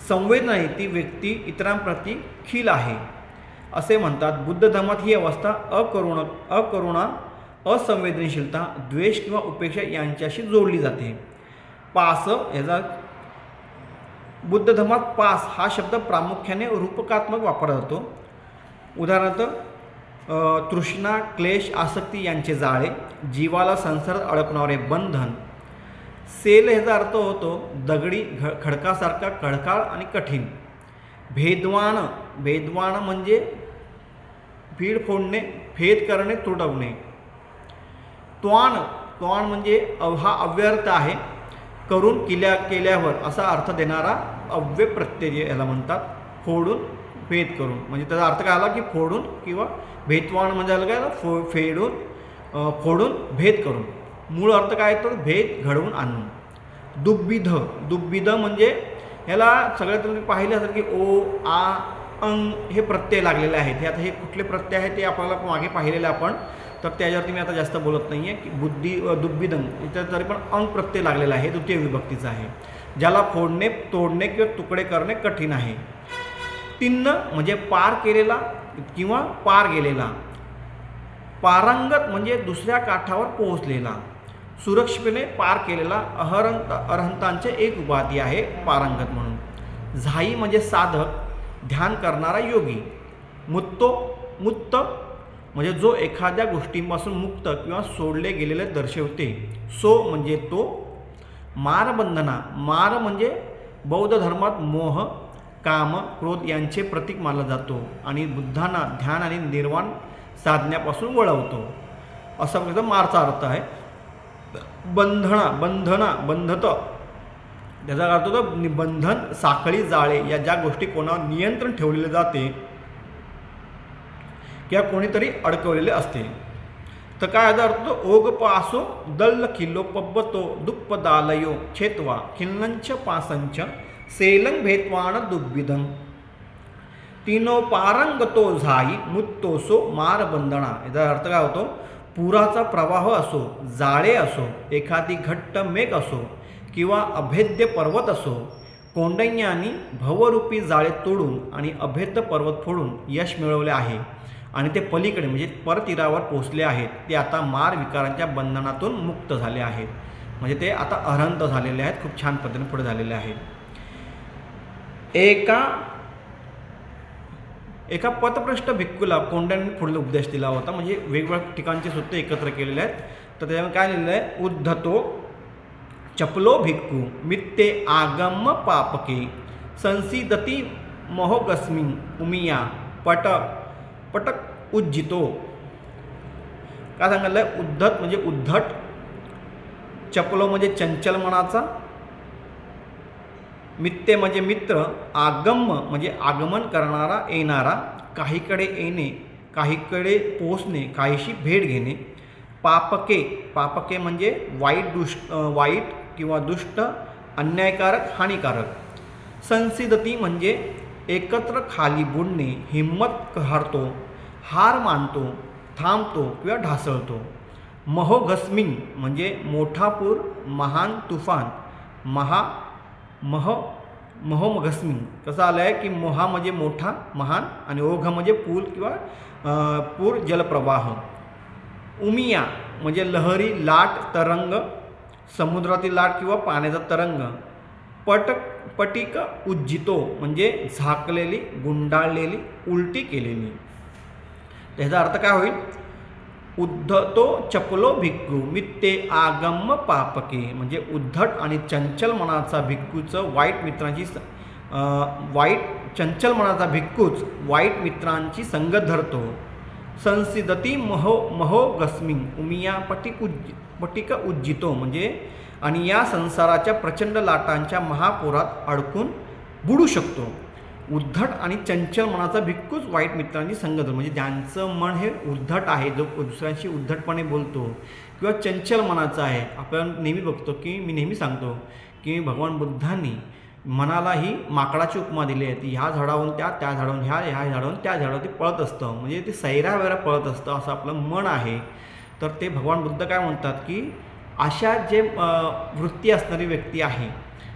संवेद नाही, ती व्यक्ती इतरांप्रती खिल आहे असे म्हणतात. बुद्ध धर्मात ही अवस्था अकरुणा, असंवेदनशीलता, द्वेष किंवा उपेक्षा यांच्याशी जोडली जाते. पास याचा बुद्ध धर्मात पास हा शब्द प्रामुख्याने रूपकात्मक वापरला जातो. उदाहरणार्थ तृष्णा, क्लेश, आसक्ती यांचे जाळे, जीवाला संसारात अडकणारे बंधन. सेल ह्याचा अर्थ होतो दगडी खडकासारखा खडकाळ आणि कठीण. भेदवान म्हणजे भीड फोडणे, भेद करणे, तुडवणे. त्वाण म्हणजे हा अव्यर्थ आहे, करून केल्यावर असा अर्थ देणारा अव्यय प्रत्यय याला म्हणतात. फोडून भेद करून म्हणजे त्याचा अर्थ काय आला की फोडून किंवा भेदवान म्हणजे आलं काय फोडून भेद करून. मूळ अर्थ काय तर भेद घडवून आणून. दुब्बिध म्हणजे ह्याला सगळ्यात तुम्ही पाहिलं असेल की ओ, आ, अंग हे प्रत्यय लागलेले आहेत. हे आता हे कुठले प्रत्यय आहेत ते आपल्याला मागे पाहिलेले आपण, तर त्याच्यावरती मी आता जास्त बोलत नाही आहे. की दुब्बिदंग इथं तरी पण अंग प्रत्यय लागलेला आहे, द्वितीय विभक्तीचा आहे, ज्याला फोडणे, तोडणे किंवा तुकडे करणे कठीण आहे. तिन्न म्हणजे पार केलेला किंवा पार गेलेला. पारंगत म्हणजे दुसऱ्या काठावर पोहोचलेला, सुरक्षितपणे पार केलेला. अरहंतांचे एक उपाधी आहे पारंगत म्हणून. झाई म्हणजे साधक, ध्यान करणारा योगी. मुक्त म्हणजे जो एखाद्या गोष्टींपासून मुक्त किंवा सोडले गेलेले दर्शवते. सो म्हणजे तो. मारबंधना, मार म्हणजे बौद्ध धर्मात मोह, काम, क्रोध यांचे प्रतीक मानला जातो आणि बुद्धांना ध्यान आणि निर्वाण साधण्यापासून वळवतो असा प्रकार मारचा अर्थ आहे. बंधत त्याचा अर्थ होतो बंधन, साखळी, जाळे या ज्या गोष्टी कोणावर नियंत्रण ठेवलेले जाते किंवा कोणीतरी अडकवलेले असते. तर काय अर्थ ओग पासो, दल्ल खिल्लो, पब्बतो, दुप्पदालयो, छेतवा, खिल्लंच पासंच, सेलं भेदवान दुब्बिदं. तीनो पारंगतो झाई, मुत्तोसो मारबंधना. याचा अर्थ काय होतो? पुराचा प्रवाह असो, जाळे असो, एखादी घट्ट मेघ असो किंवा अभेद्य पर्वत असो, कोंडण्यांनी भवरूपी जाळे तोडून आणि अभेद्य पर्वत फोडून यश मिळवले आहे आणि ते पलीकडे म्हणजे परतीरावर पोहोचले आहेत. ते आता मार विकारांच्या बंधनातून मुक्त झाले आहेत. म्हणजे ते आता अरहंत झालेले आहेत, खूप छान पद्धतीने पुढे झालेले आहेत. एका पथभ्रष्ट भिक्खूला कोंड्यांनी पुढे उपदेश दिला होता. म्हणजे वेगवेगळ्या ठिकाणचे सूत्र एकत्र केलेले आहेत. तर त्याच्यामध्ये काय लिहिलेलं आहे? उद्धतो चपलो भिक्खू मित्ते आगम पापके संसिदती मोहगस्मी उमिया पटक उज्जितो. काय सांगितलं आहे? उद्धत म्हणजे उद्धट, चपलो म्हणजे चंचल मनाचा, मित्ते म्हणजे मित्र, आगम म्हणजे आगमन करणारा, येणारा, काहीकडे येणे, काहीकडे पोचणे, काहीशी भेट घेणे. पापके म्हणजे वाईट किंवा दुष्ट, अन्यायकारक, हानिकारक. संसिदती म्हणजे एकत्र खाली बुडणे, हिंमत हारतो, हार मानतो, थांबतो किंवा ढासळतो. महोगस्मिंग म्हणजे मोठा पूर, महान तुफान, महोगस्मिंग कसं आलं आहे की मोहा म्हणजे मोठा महान आणि ओघ म्हणजे पूल किंवा पूर जलप्रवाह. उमिया म्हणजे लहरी, लाट, तरंग, समुद्रातील लाट किंवा पाण्याचा तरंग. पटिक उज्जितो म्हणजे झाकलेली, गुंडाळलेली, उलटी केलेली. त्याचा अर्थ काय होईल? उद्धतो चपलो भिक्खू मित्ते आगम्य पापके म्हणजे उद्धट आणि चंचल मनाचा भिक्खूचं चंचल मनाचा भिक्खूच वाईट मित्रांची संगत धरतो. संसिदती महोगस्मिंग उमिया पटिक उज्जितो म्हणजे आणि या संसाराच्या प्रचंड लाटांच्या महापुरात अडकून बुडू शकतो. उद्धट आणि चंचल मनाचा भिक्खूच वाईट मित्रांची संगत म्हणजे ज्यांचं मन हे उद्धट आहे, जो दुसऱ्यांशी उद्धटपणे बोलतो किंवा चंचल मनाचं आहे. आपण नेहमी बघतो की मी नेहमी सांगतो की भगवान बुद्धांनी मनालाही माकडाची उपमा दिली आहे. ती ह्या झाडावरून त्या झाडावरून ह्या झाडावरून त्या झाडावर ते पळत असतं म्हणजे ते सैरावैरा पळत असतं असं आपलं मन आहे. तर ते भगवान बुद्ध काय म्हणतात की अशा जे वृत्ती असणारी व्यक्ती आहे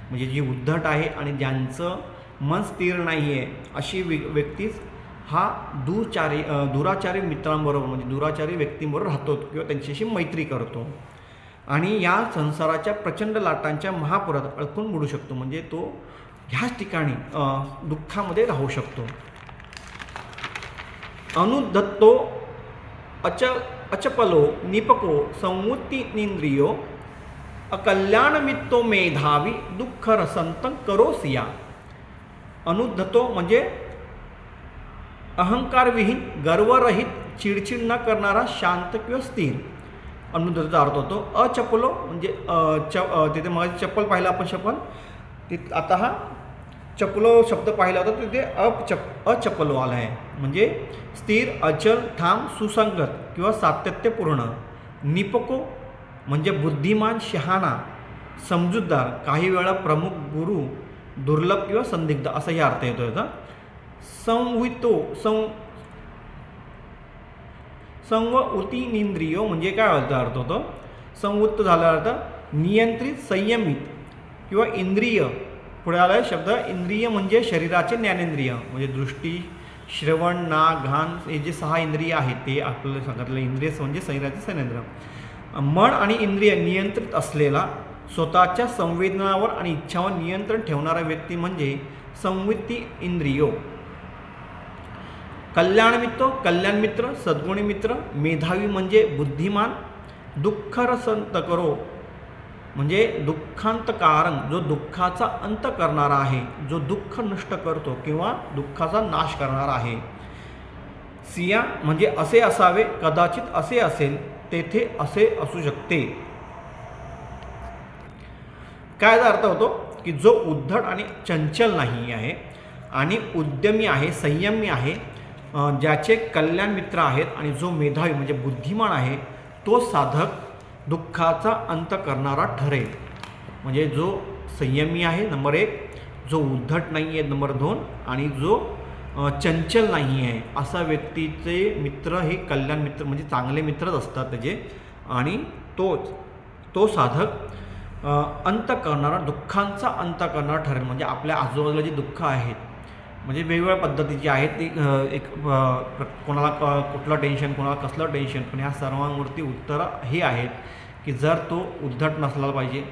म्हणजे जी उद्धट आहे आणि ज्यांचं मन स्थिर नाही आहे अशी व्यक्तीच हा दुराचारी मित्रांबरोबर म्हणजे दुराचारी व्यक्तींबरोबर राहतो किंवा त्यांच्याशी मैत्री करतो आणि या संसाराच्या प्रचंड लाटांच्या महापुरात अडकून बुडू शकतो म्हणजे तो ह्याच ठिकाणी दुःखामध्ये राहू शकतो. अनुद्धतो अचपलो निपको संवृत्तीनिंद्रियो अकल्याणमित्तो मेधावी दुःख रसंतं करोसिया. अनुद्धतो म्हणजे अहंकारविहीन, गर्वरहित, चिडचिड न करणारा, शांत किंवा स्थिर. अनुद्धतेचा अर्थ होतो. अचपलो म्हणजे तिथे मग चप्पल पाहिलं आपण शपथ आता हा चपलो शब्द पाहिला होता तिथे अचपलो आला आहे म्हणजे स्थिर, अचल, ठाम, सुसंगत किंवा सातत्यपूर्ण. निपको म्हणजे बुद्धिमान, शहाणा, समजूतदार, काही वेळा प्रमुख, गुरु, दुर्लभ किंवा संदिग्ध असाही अर्थ येतो याचा. संवृत्तीनिंद्रियो म्हणजे काय अर्थ होतो? संवृत्त झाला अर्थ नियंत्रित, संयमित किंवा इंद्रिय. पुढे आला शब्द इंद्रिय म्हणजे शरीराचे ज्ञानेंद्रिय म्हणजे दृष्टी, श्रवण, नाक, घाण हे जे 6 इंद्रिय आहेत ते आपल्याला सांगितलं. इंद्रिय म्हणजे शरीराचे ज्ञानेंद्रिय. मन आणि इंद्रिय नियंत्रित असलेला, स्वतःच्या संवेदनावर आणि इच्छावर नियंत्रण ठेवणारा व्यक्ती म्हणजे संवृत्ती इंद्रियो. कल्याण मित्र, सद्गुणी मित्र. मेधावी म्हणजे बुद्धिमान. दुःखरसंत करो म्हणजे दुःखांतकारं जो दुःखाचा अंत करणारा आहे, जो दुःख नष्ट करतो किंवा दुःखाचा नाश करणारा आहे. सिया म्हणजे असे असावे, कदाचित असे असेल, तेथे असे असू शकते. काय अर्थ होतो की जो उद्धट आणि चंचल नाही आहे आणि उद्यमी आहे, संयमी आहे, ज्याचे कल्याण मित्र आहेत आणि जो मेधावी म्हणजे बुद्धिमान आहे तो साधक दुःखाचा अंत करणारा ठरेल. म्हणजे जो संयमी आहे नंबर 1, जो उद्धट नाही आहे नंबर 2 आणि जो चंचल नाही आहे असा व्यक्तीचे मित्र हे कल्याण मित्र म्हणजे चांगले मित्रच असतात त्याचे आणि तो साधक अंत करणारा, दुःखांचा अंत करणारा ठरेल. म्हणजे आपल्या आजूबाजूला जी दुःख आहेत म्हणजे वेगवेगळ्या पद्धतीची आहेत ती कोणाला कुठलं टेन्शन, कोणाला कसलं टेन्शन, पण ह्या सर्वांवरती उत्तरं हे आहेत की जर तो उद्धट नसला पाहिजे,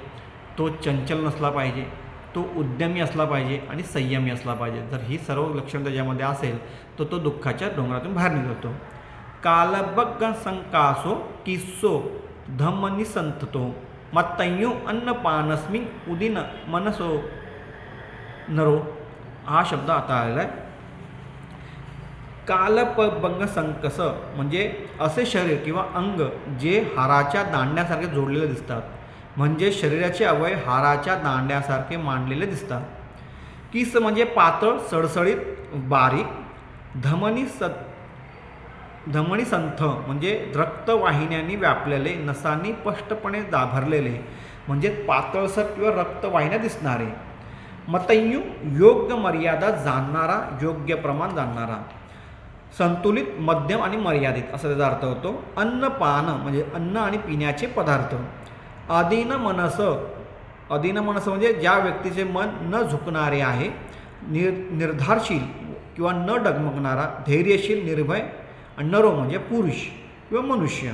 तो चंचल नसला पाहिजे, तो उद्यमी असला पाहिजे आणि संयमी असला पाहिजे. जर ही सर्व लक्षणं त्याच्यामध्ये असेल तर तो दुःखाच्या डोंगरातून बाहेर निघतो. कालबग्ग संकासो किस्सो धम्मनी संततो मत्तय्यू अन्नपानस्मिन उदिन मनसो नरो. हा शब्द आता आलेला आहे. कालबग्ग संकस म्हणजे असे शरीर किंवा अंग जे हाराच्या दांड्यासारखे जोडलेले दिसतात म्हणजे शरीराचे अवयव हाराच्या दांड्यासारखे मांडलेले दिसतात. किस म्हणजे पातळ, सडसडीत, बारीक. धमनी संथ म्हणजे रक्तवाहिन्यांनी व्यापलेले, नसांनी स्पष्टपणे भरलेले म्हणजे पातळसर किंवा रक्तवाहिन्या दिसणारे. मतयू योग्य मर्यादा जाणणारा, योग्य प्रमाण जाणणारा. संतुलित, मध्यम आणि मर्यादित असा त्याचा अर्थ होतो. अन्नपान म्हणजे अन्न आणि पिण्याचे पदार्थ. अधीन मनस, अधीन मनस म्हणजे ज्या व्यक्तीचे मन न झुकणारे आहे, निर्धारशील किंवा न डगमगणारा, धैर्यशील, निर्भय. नरो म्हणजे पुरुष किंवा मनुष्य.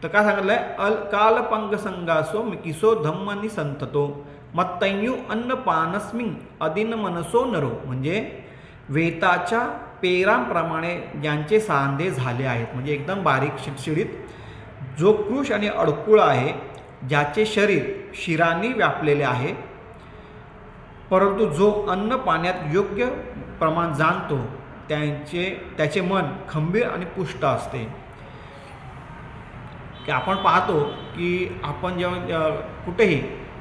तर काय सांगितलं आहे, कालपंग संगासो मिकिसो धम्मनी संततो मत्तयू अन्नपानस्मिन अधीन मनसो नरो. म्हणजे वेताच्या पेरांप्रमाणे ज्यांचे सांधे झाले आहेत, म्हणजे एकदम बारीक शिडशिडीत, जो कृश आणि अडकुळ आहे, ज्याचे शरीर शिरांनी व्यापलेले आहे, परंतु जो अन्न पाण्यात योग्य प्रमाण जाणतो, त्याचे मन खंबीर आणि पुष्ट असते. की आपण पाहतो की आपण जेव्हा कुठेही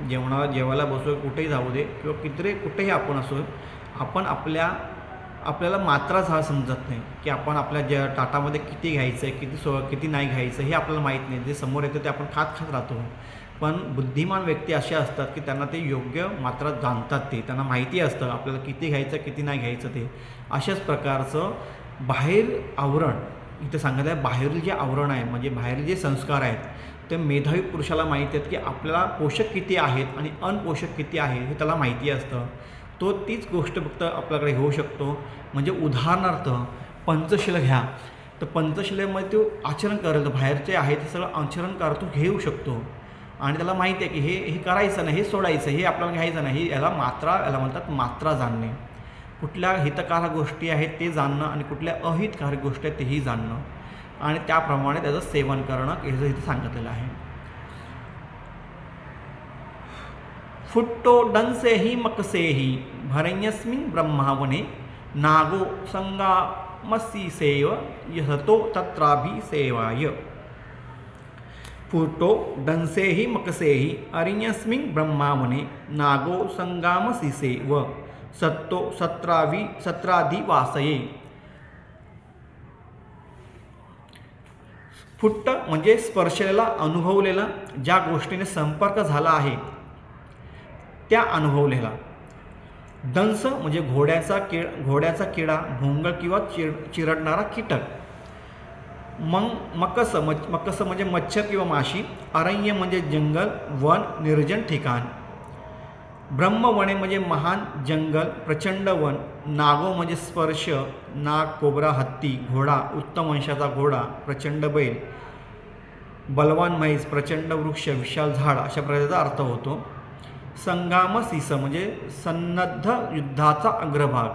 जेवायला बसो, कुठेही जाऊ दे किंवा कुठेही आपण असो, आपण आपल्याला मात्राच हा समजत नाही की आपण आपल्या ताटामध्ये किती घ्यायचं आहे, किती नाही घ्यायचं हे आपल्याला माहीत नाही. जे समोर येतं ते आपण खात राहतो. पण बुद्धिमान व्यक्ती असे असतात की त्यांना ते योग्य मात्रा जाणतात, त्यांना माहिती असतं आपल्याला किती घ्यायचं किती नाही घ्यायचं ते. अशाच प्रकारचं बाहेर आवरण इथं सांगितलं आहे. बाहेरील जे आवरण आहे म्हणजे बाहेरील जे संस्कार आहेत ते मेधावी पुरुषाला माहिती आहेत की आपल्याला पोषक किती आहेत आणि अनपोषक किती आहे हे त्याला माहिती असतं. तो तीच गोष्ट फक्त आपल्याकडे घेऊ शकतो. म्हणजे उदाहरणार्थ पंचशील घ्या, तर पंचशिलेमध्ये तो आचरण करेल, बाहेरचे आहे ते सगळं आचरण तो घेऊ शकतो आणि त्याला माहिती आहे की हे करायचं नाही, हे सोडायचं, हे आपल्याला घ्यायचं नाही. याला म्हणतात मात्रा जाणणे. कुठल्या हितकारक गोष्टी आहेत ते जाणणं आणि कुठल्या अहितकारक गोष्टी आहेत तेही जाणणं आणि त्याप्रमाणे त्याचं सेवन करणं हे इथं सांगितलेलं आहे. फुट्टो डंसेही मकसेही भरण्यस्मिन ब्रह्मावने नागो संगामसी सेव यहतो तत्राभि सेवाय. फुटो डंसेही मकसेही अरिण्यस्मिन ब्रह्मावने नागो संगामसी सेव सत्तो सत्राधी वासये. फुट्ट म्हणजे स्पर्शलेला, अनुभवलेला, ज्या गोष्टीने संपर्क झाला आहे त्या अनुभवलेला. दंस म्हणजे घोड्याचा किडा, भोंगळ किंवा चिरडणारा कीटक. मकस म्हणजे मच्छर किंवा माशी. अरण्य म्हणजे जंगल, वन, निर्जन ठिकाण. ब्रह्मवने म्हणजे महान जंगल, प्रचंड वन. नागो म्हणजे स्पर्श, नाग, कोबरा, हत्ती. घोडा, उत्तम वंशाचा घोडा, प्रचंड बैल. बलवान म्हैस, प्रचंड वृक्ष, विशाल झाड अशा प्रकारचा अर्थ होतो. संगामसीस म्हणजे सन्नद्ध युद्धाचा अग्रभाग,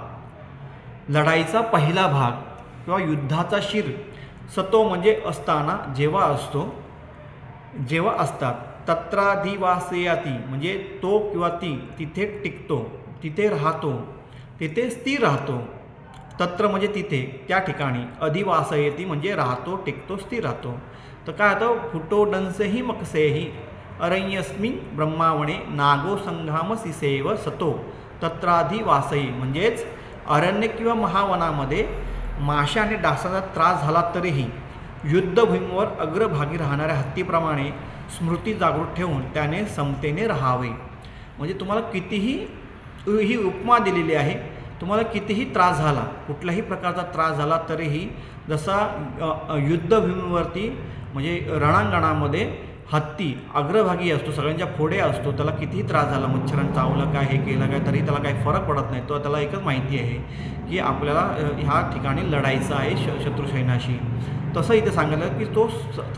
लढाईचा पहिला भाग किंवा युद्धाचा शिर. सतो म्हणजे असताना, जेव्हा असतात. तत्राधिवासयाती म्हणजे तो किंवा ती तिथे टिकतो, तिथे राहतो, तिथे स्थिर राहतो. तत्र म्हणजे तिथे, त्या ठिकाणी. अधिवासयती म्हणजे राहतो, टिकतो, स्थिर राहतो. तर काय होतं, फुटो डंसेही मकसेही अरण्यस्मिन ब्रह्मावणे नागो संघामसिसेव सतो तत्राधिवासयी. म्हणजेच अरण्य किंवा महावनामध्ये माशा आणि डासाचा त्रास झाला तरीही युद्धभूमीवर अग्रभागी राहणाऱ्या हत्तीप्रमाणे स्मृती जागृत ठेवून त्याने समतेने राहावे. म्हणजे तुम्हाला कितीही, ही उपमा दिलेली आहे, तुम्हाला कितीही त्रास झाला, कुठल्याही प्रकारचा त्रास झाला तरीही, जसा युद्धभूमीवरती म्हणजे रणांगणामध्ये हत्ती अग्रभागी असतो, सगळ्यांच्या पुढे असतो, त्याला कितीही त्रास झाला, मच्छरांनी चावलं काय, हे केलं काय, तरी त्याला काही फरक पडत नाही. तो त्याला एकच माहिती आहे की आपल्याला ह्या ठिकाणी लढायचं आहे शत्रुसैन्याशी. तसं इथे सांगितलं की तो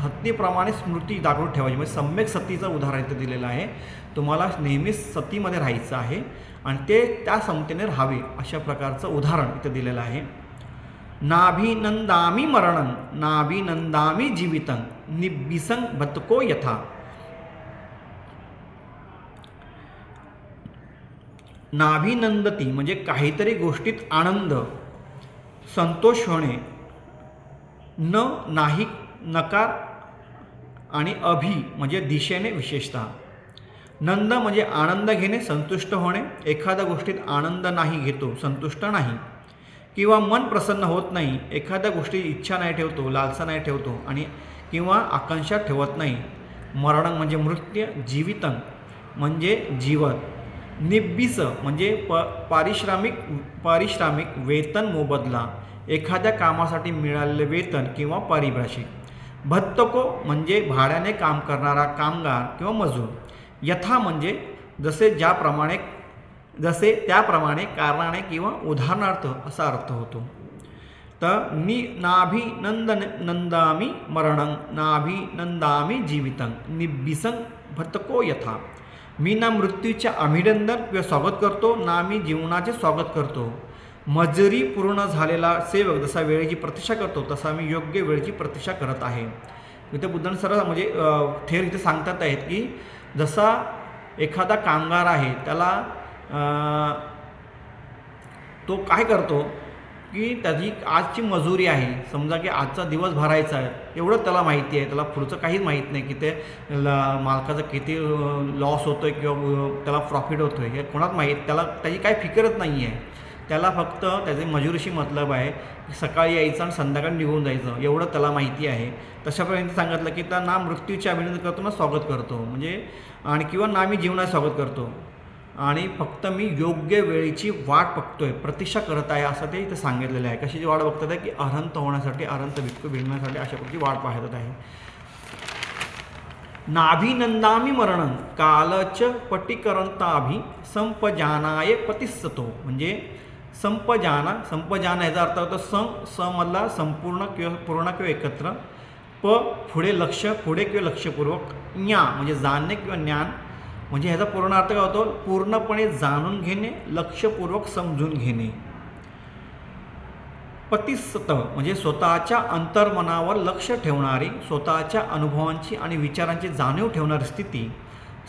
हत्तीप्रमाणे स्मृती जागृत ठेवायची. म्हणजे सम्यक सतीचं उदाहरण इथं दिलेलं आहे. तुम्हाला नेहमीच सतीमध्ये राहायचं आहे आणि ते त्या समतेने राहावे अशा प्रकारचं उदाहरण इथं दिलेलं आहे. नाभिनंदामी मरणं नाभिनंदामी जीवितं निबिसं बतको यथा. नाभिनंदती म्हणजे काहीतरी गोष्टीत आनंद, संतोष होणे. नाही, नकार आणि अभि म्हणजे दिशेने विशेषतः. नंद म्हणजे आनंद घेणे, संतुष्ट होणे. एखाद्या गोष्टीत आनंद नाही घेतो, संतुष्ट नाही, किंवा मन प्रसन्न होत नाही, एखाद्या गोष्टी इच्छा नाही ठेवतो, लालसा नाही ठेवतो आणि किंवा आकांक्षा ठेवत नाही. मरण म्हणजे मृत्यू. जीवितं म्हणजे जीवन. निब्बिस म्हणजे पारिश्रमिक वेतन मोबदला, एखाद्या कामासाठी मिळालेले वेतन किंवा पारिभाषिक. भत्तको म्हणजे भाड्याने काम करणारा कामगार किंवा मजूर. यथा म्हणजे जसे त्याप्रमाणे, कारणाने किंवा उदाहरणार्थ असा अर्थ होतो. तर नाभिनंदामी मरणं नाभिनंदामी जीवितं निब्बिसं भत्तको यथा. मी ना मृत्यूचे अभिनंदन किंवा स्वागत करतो, ना मी जीवनाचे स्वागत करतो. मजुरी पूर्ण झालेला सेवक जसा वेळेची प्रतीक्षा करतो तसा मी योग्य वेळेची प्रतीक्षा करत आहे. इथे बुद्धांनी सरळ म्हणजे थेर इथे सांगतात आहेत की जसा एखादा कामगार आहे त्याला तो काय करतो की त्याची आजची मजुरी आहे, समजा की आजचा दिवस भरायचा आहे एवढं त्याला माहिती आहे, त्याला पुढचं काहीच माहीत नाही की ते मालकाचा किती लॉस होतो आहे किंवा त्याला प्रॉफिट होतो आहे हे कोणाच माहीत, त्याची काही फिकरच नाही आहे. त्याला फक्त त्याची मजुरीशी मतलब आहे, सकाळी यायचं आणि संध्याकाळी निघून जायचं एवढं त्याला माहिती आहे. तशापर्यंत सांगितलं की त्या ना मृत्यूचे अभिनंदन करतो ना स्वागत करतो म्हणजे आणि किंवा ना मी जीवनात स्वागत करतो आणि फक्त मी योग्य वेळेची वाट बघतोय, प्रतीक्षा करत आहे असं ते इथं सांगितलेलं आहे. कशाची वाट बघतात आहे की अरहंत होण्यासाठी, अरहंत भिक्खू भेटण्यासाठी अशा प्रकारची वाट पाहत आहे. नाभिनंदामी मरणं कालच पटीकरंताभि संपजानाय पतिस्सतो म्हणजे संपजान याचा अर्थ होतो मधला संपूर्ण किंवा पूर्ण किंवा एकत्र, पुढे लक्ष पुढे किंवा लक्षपूर्वक, ज्ञा म्हणजे जाणणे किंवा ज्ञान म्हणजे ह्याचा पूर्ण अर्थ काय होतो पूर्णपणे जाणून घेणे, लक्षपूर्वक समजून घेणे. पतिस्सत म्हणजे स्वतःच्या अंतर्मनावर लक्ष ठेवणारी, स्वतःच्या अनुभवांची आणि विचारांची जाणीव ठेवणारी स्थिती.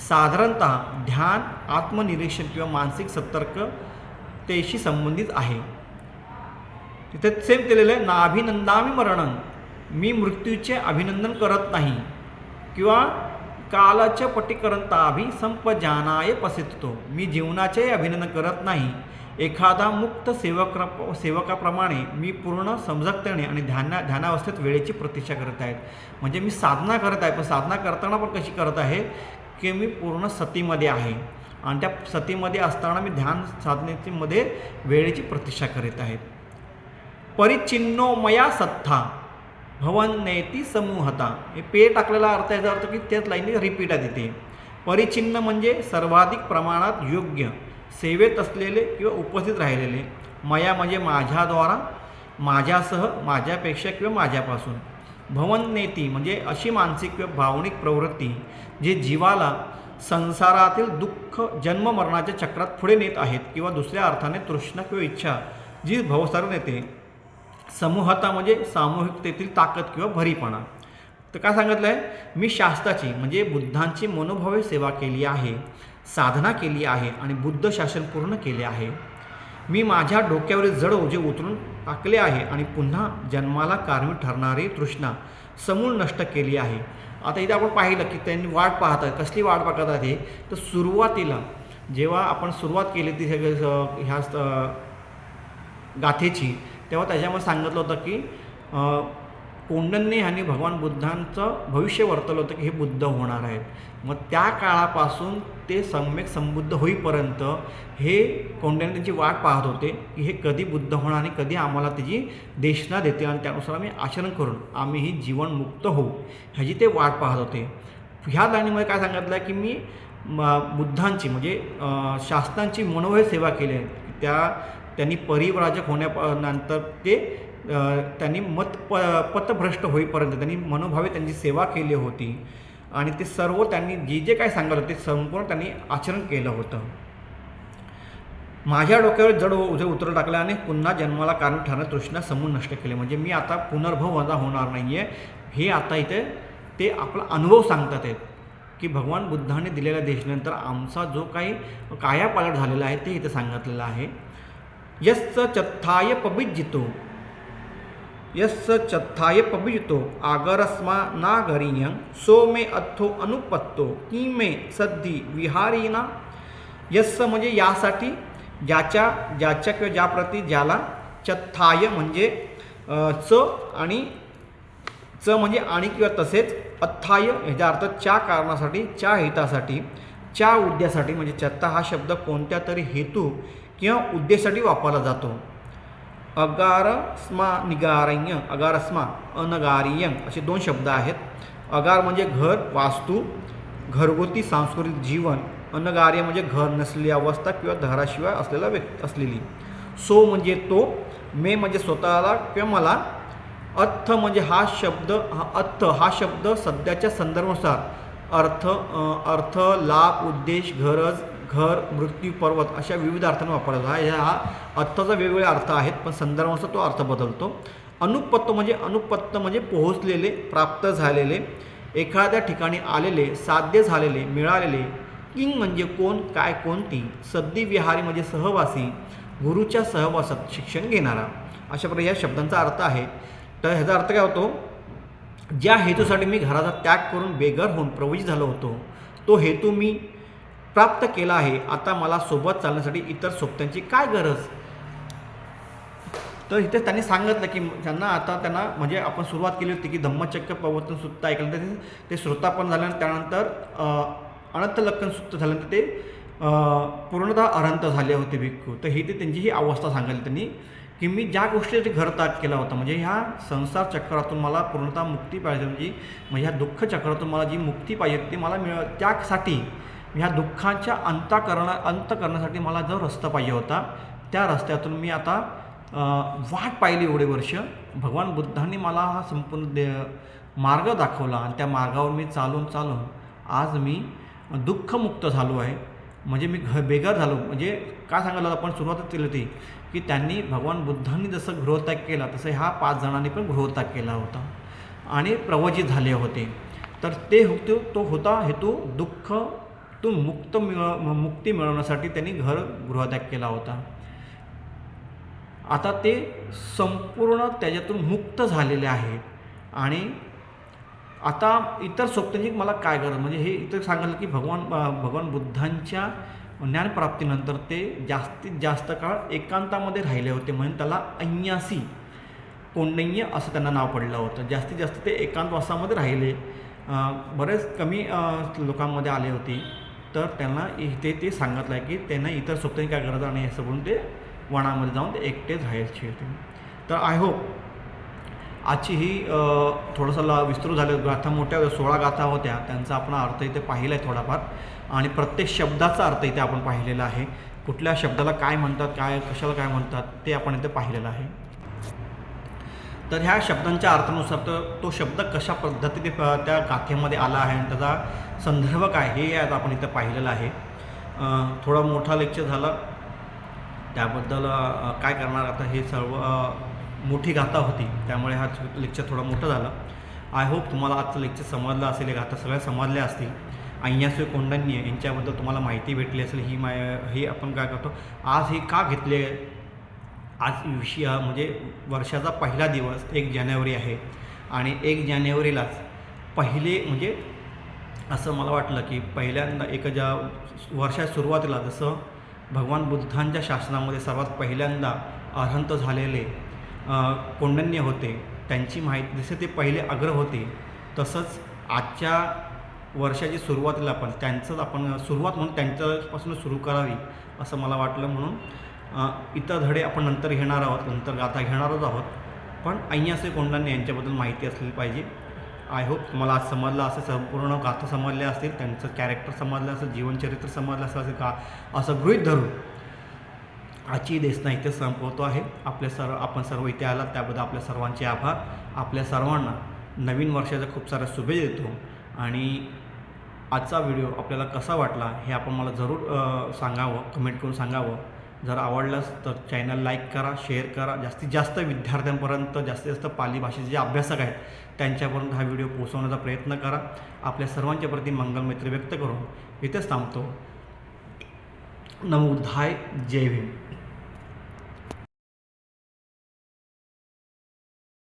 साधारणतः ध्यान, आत्मनिरीक्षण किंवा मानसिक सतर्कतेशी संबंधित आहे. तिथे सेम केलेलं आहे नाभिनंदामी मरणं मी मृत्यूचे अभिनंदन करत नाही किंवा कालाच्या पटीकरंताभि संपजानाय पसितो मी जीवनाचेही अभिनंदन करत नाही. एखादा मुक्त सेवकाप्रमाणे मी पूर्ण समजकतेने आणि ध्यानावस्थेत वेळेची प्रतीक्षा करत आहेत. म्हणजे मी साधना करत आहे, पण साधना करताना पण कशी करत आहे की मी पूर्ण सतीमध्ये आहे आणि त्या सतीमध्ये असताना मी ध्यान साधनेमध्ये वेळेची प्रतीक्षा करीत आहे. परिचिन्नो मया सत्था भवन्नेती समूहता हे पे टाकलेला अर्थ याचा अर्थ की त्याच लाईनने रिपीट आहे तिथे. परिचिन्न म्हणजे सर्वाधिक प्रमाणात योग्य सेवेत असलेले किंवा उपस्थित राहिलेले. मया म्हणजे माझ्याद्वारा, माझ्यासह, माझ्यापेक्षा किंवा माझ्यापासून. भवन्नेती म्हणजे अशी मानसिक किंवा भावनिक प्रवृत्ती जे जीवाला संसारातील दुःख जन्म मरणाच्या चक्रात पुढे नेत आहेत किंवा दुसऱ्या अर्थाने तृष्णा किंवा इच्छा जी भवसारून येते. समूहता म्हणजे सामूहिकतेतील ताकद किंवा भरीपणा. तर काय सांगितलं आहे मी शास्त्राची म्हणजे बुद्धांची मनोभावे सेवा केली आहे, साधना केली आहे आणि बुद्ध शासन पूर्ण केले आहे. मी माझ्या डोक्यावरील जड ओझे उतरून टाकले आहे आणि पुन्हा जन्माला कारणीभूत ठरणारी तृष्णा समूळ नष्ट केली आहे. आता इथे आपण पाहिलं की त्यांनी वाट पाहत आहेत. कसली वाट पाहत आहे तर सुरुवातीला जेव्हा आपण सुरुवात केली ती ह्या गाथेची तेव्हा त्याच्यामध्ये सांगितलं होतं की कौंडिन्य यांनी भगवान बुद्धांचं भविष्य वर्तवलं होतं की हे बुद्ध होणार आहेत. मग त्या काळापासून ते सम्यक संबुद्ध होईपर्यंत हे कौंडिन्य त्यांची वाट पाहत होते की हे कधी बुद्ध होणार आणि कधी आम्हाला त्याची देशना देते आणि त्यानुसार आम्ही आचरण करून आम्हीही जीवनमुक्त होऊ ह्याची ते वाट पाहत होते. ह्या लाईनीमध्ये काय सांगितलं की मी बुद्धांची म्हणजे शास्त्रांची मनोभावे सेवा केली आहे. त्यांनी परिव्राजक होण्यानंतर ते त्यांनी पथभ्रष्ट होईपर्यंत त्यांनी मनोभावे त्यांची सेवा केली होती आणि ते सर्व त्यांनी जे काय सांगितलं ते संपूर्ण त्यांनी आचरण केलं होतं. माझ्या डोक्यावर जड ओझे उतरून टाकले आणि पुन्हा जन्माला कारण ठरणारी तृष्णा समूळ नष्ट केले. म्हणजे मी आता पुनर्भव होणार नाही आहे हे आता इथे ते आपला अनुभव सांगतात आहेत की भगवान बुद्धाने दिलेल्या देशानंतर आमचा जो काही कायापालट झालेला आहे ते इथे सांगितलेलं आहे. यस्य चत्थाय पबिजितो आगरस्मा नागरीयं सो मे अथो अनुपत्तो की मे सद्धी विहारीना. यस्य म्हणजे यासाठी ज्याच्या किंवा ज्याप्रती ज्याला, चत्थाय म्हणजे च आणि च म्हणजे आणि किंवा तसेच, अथ्थाय ह्याचा अर्थ च्या कारणासाठी, च्या हितासाठी, च्या उद्देशासाठी म्हणजे च्याचा हा शब्द कोणत्या तरी हेतू किंवा उद्देशासाठी वापरला जातो. अगारस्मा निगारण्य, अगारस्मा अनगारियं असे 2 शब्द आहेत. अगार म्हणजे घर, वास्तू, घरगुती सांस्कृतिक जीवन. अनगार्य म्हणजे घर नसलेली अवस्था किंवा घराशिवाय असलेला असलेली. सो म्हणजे तो, मे म्हणजे स्वतःला किंवा मला, अर्थ म्हणजे अर्थ हा शब्द सध्याच्या संदर्भानुसार अर्थ, लाभ, उद्देश, गरज, घर, मृत्यू, पर्वत अशा विविध अर्थांनी वापरला जातो. ह्या अर्थाचा वेगवेगळे अर्थ आहेत, पण संदर्भानुसार तो अर्थ बदलतो. अनुपत्त म्हणजे पोहोचलेले, प्राप्त झालेले, एखाद्या ठिकाणी आलेले, साध्य झालेले, मिळालेले. किंग म्हणजे कोण, काय, कोणती. सद्विहारी म्हणजे सहवासी, गुरुच्या सहवासात शिक्षण घेणारा. अशा प्रकारे या शब्दांचा अर्थ आहे. तर ह्याचा अर्थ काय होतो, ज्या हेतूसाठी मी घराचा त्याग करून बेघर होऊन प्रवचित झालो होतो, तो हेतू मी प्राप्त केला आहे. आता मला सोबत चालण्यासाठी इतर सोबत्यांची काय गरज. तर इथे त्यांनी सांगितलं की त्यांना म्हणजे आपण सुरुवात केली होती की धम्मचक्र प्रवर्तन सुत्त ऐकल्यानंतर ते श्रोता पण झाल्यानंतर त्यानंतर अनंतलक्षण सुत्त झाल्यानंतर ते पूर्णतः अरहंत झाले होते भिक्खू. तर ही त्यांची ही अवस्था सांगितली त्यांनी की मी ज्या गोष्टीसाठी घर त्याग केला होता, म्हणजे ह्या संसार चक्रातून मला पूर्णतः मुक्ती पाहिजे होती, म्हणजे ह्या दुःख चक्रातून मला जी मुक्ती पाहिजे होती ती मला त्यासाठी ह्या दुःखांच्या अंत करण्यासाठी मला जो रस्ता पाहिजे होता, त्या रस्त्यातून मी आता वाट पाहिली एवढे वर्ष. भगवान बुद्धांनी मला हा संपूर्ण मार्ग दाखवला आणि त्या मार्गावर मी चालून आज मी दुःखमुक्त झालो आहे. म्हणजे मी बेघर झालो. म्हणजे काय सांगायला आपण सुरुवातच केली होती की त्यांनी भगवान बुद्धांनी जसं गृहत्याग केला तसं ह्या 5 जणांनी पण गृहत्याग केला होता आणि प्रवचित झाले होते. तर तो होता हेतू दुःखातून मुक्ती मिळवण्यासाठी त्यांनी गृहत्याग केला होता. आता ते संपूर्ण त्याच्यातून मुक्त झालेले आहेत आणि आता इतर सोबत्यांची मला काय गरज. म्हणजे हे इतर सांगितलं की भगवान बुद्धांच्या ज्ञानप्राप्तीनंतर ते जास्तीत जास्त काळ एकांतामध्ये राहिले होते, म्हणून त्याला अन्यासी कोंडण्य असं त्यांना नाव पडलं होतं. जास्तीत जास्त ते एकांतवासामध्ये राहिले, बरेच कमी लोकांमध्ये आले होते. तर त्यांना इथे ते सांगितलं आहे की त्यांना इतर सोबत्यांची काय गरज आणि असं म्हणून ते वनामध्ये जाऊन ते एकटेच राहायचे होते. तर आय होप आजची ही थोडंसं विस्तृत झालं. गाथा मोठ्या 16 गाथा होत्या, त्यांचा आपण अर्थ इथे पाहिला आहे थोडाफार आणि प्रत्येक शब्दाचा अर्थ इथे आपण पाहिलेला आहे. कुठल्या शब्दाला काय म्हणतात, कशाला काय म्हणतात ते आपण इथे पाहिलेलं आहे. तर ह्या शब्दांच्या अर्थानुसार तो शब्द कशा पद्धतीने त्या गाथेमध्ये आला आहे आणि त्याचा संदर्भ काय हे आज आपण इथं पाहिलेलं आहे. थोडा मोठा लेक्चर झाला, त्याबद्दल काय करणार आता. हे सर्व मोठी गाथा होती त्यामुळे हा लेक्चर थोडं मोठं झालं. आय होप तुम्हाला आजचं लेक्चर समजलं असेल. गाथा सगळ्या समजल्या असतील. अय्यासुय कोंडण्य यांच्याबद्दल तुम्हाला माहिती भेटली असेल. ही आपण काय करतो आज हे का घेतले. आज म्हणजे वर्षाचा पहिला दिवस 1 जानेवारी आहे आणि 1 जानेवारीलाच पहिले म्हणजे असं मला वाटलं की पहिल्यांदा ज्या वर्षाच्या सुरुवातीला जसं भगवान बुद्धांच्या शासनामध्ये सर्वात पहिल्यांदा अरहंत झालेले कोंडण्य होते, त्यांची माहिती जसे ते पहिले अग्र होते, तसंच आजच्या वर्षाची सुरुवातीला पण त्यांचंच आपण सुरुवात म्हणून त्यांच्यापासून सुरू करावी असं मला वाटलं. म्हणून इतर धडे आपण नंतर घेणार आहोत, नंतर गाथा घेणारच आहोत, पण अय्यासुय कोंडण्य यांच्याबद्दल माहिती असली पाहिजे. आय होप तुम्हाला आज समजलं असेल, संपूर्ण गाथा समजल्या असतील, त्यांचं कॅरेक्टर समजलं असेल, जीवनचरित्र समजलं असेल का असं गृहीत धरून आजची देशना इथे संपवतो आहे. आपण सर्व इथे आलात त्याबद्दल आपल्या सर्वांचे आभार. आपल्या सर्वांना नवीन वर्षाच्या खूप साऱ्या शुभेच्छा देतो आणि आजचा व्हिडिओ आपल्याला कसा वाटला हे आपण मला जरूर सांगावं, कमेंट करून सांगावं. जर आवडलंच तर चॅनल लाईक करा, शेअर करा. जास्तीत जास्त विद्यार्थ्यांपर्यंत, जास्तीत जास्त पाली भाषेचे जे अभ्यासक आहेत त्यांच्यापर्यंत हा व्हिडिओ पोहोचवण्याचा प्रयत्न करा. आपल्या सर्वांच्या प्रती मंगलमैत्री व्यक्त करून इथेच थांबतो. नमो बुद्धाय. जय भीम.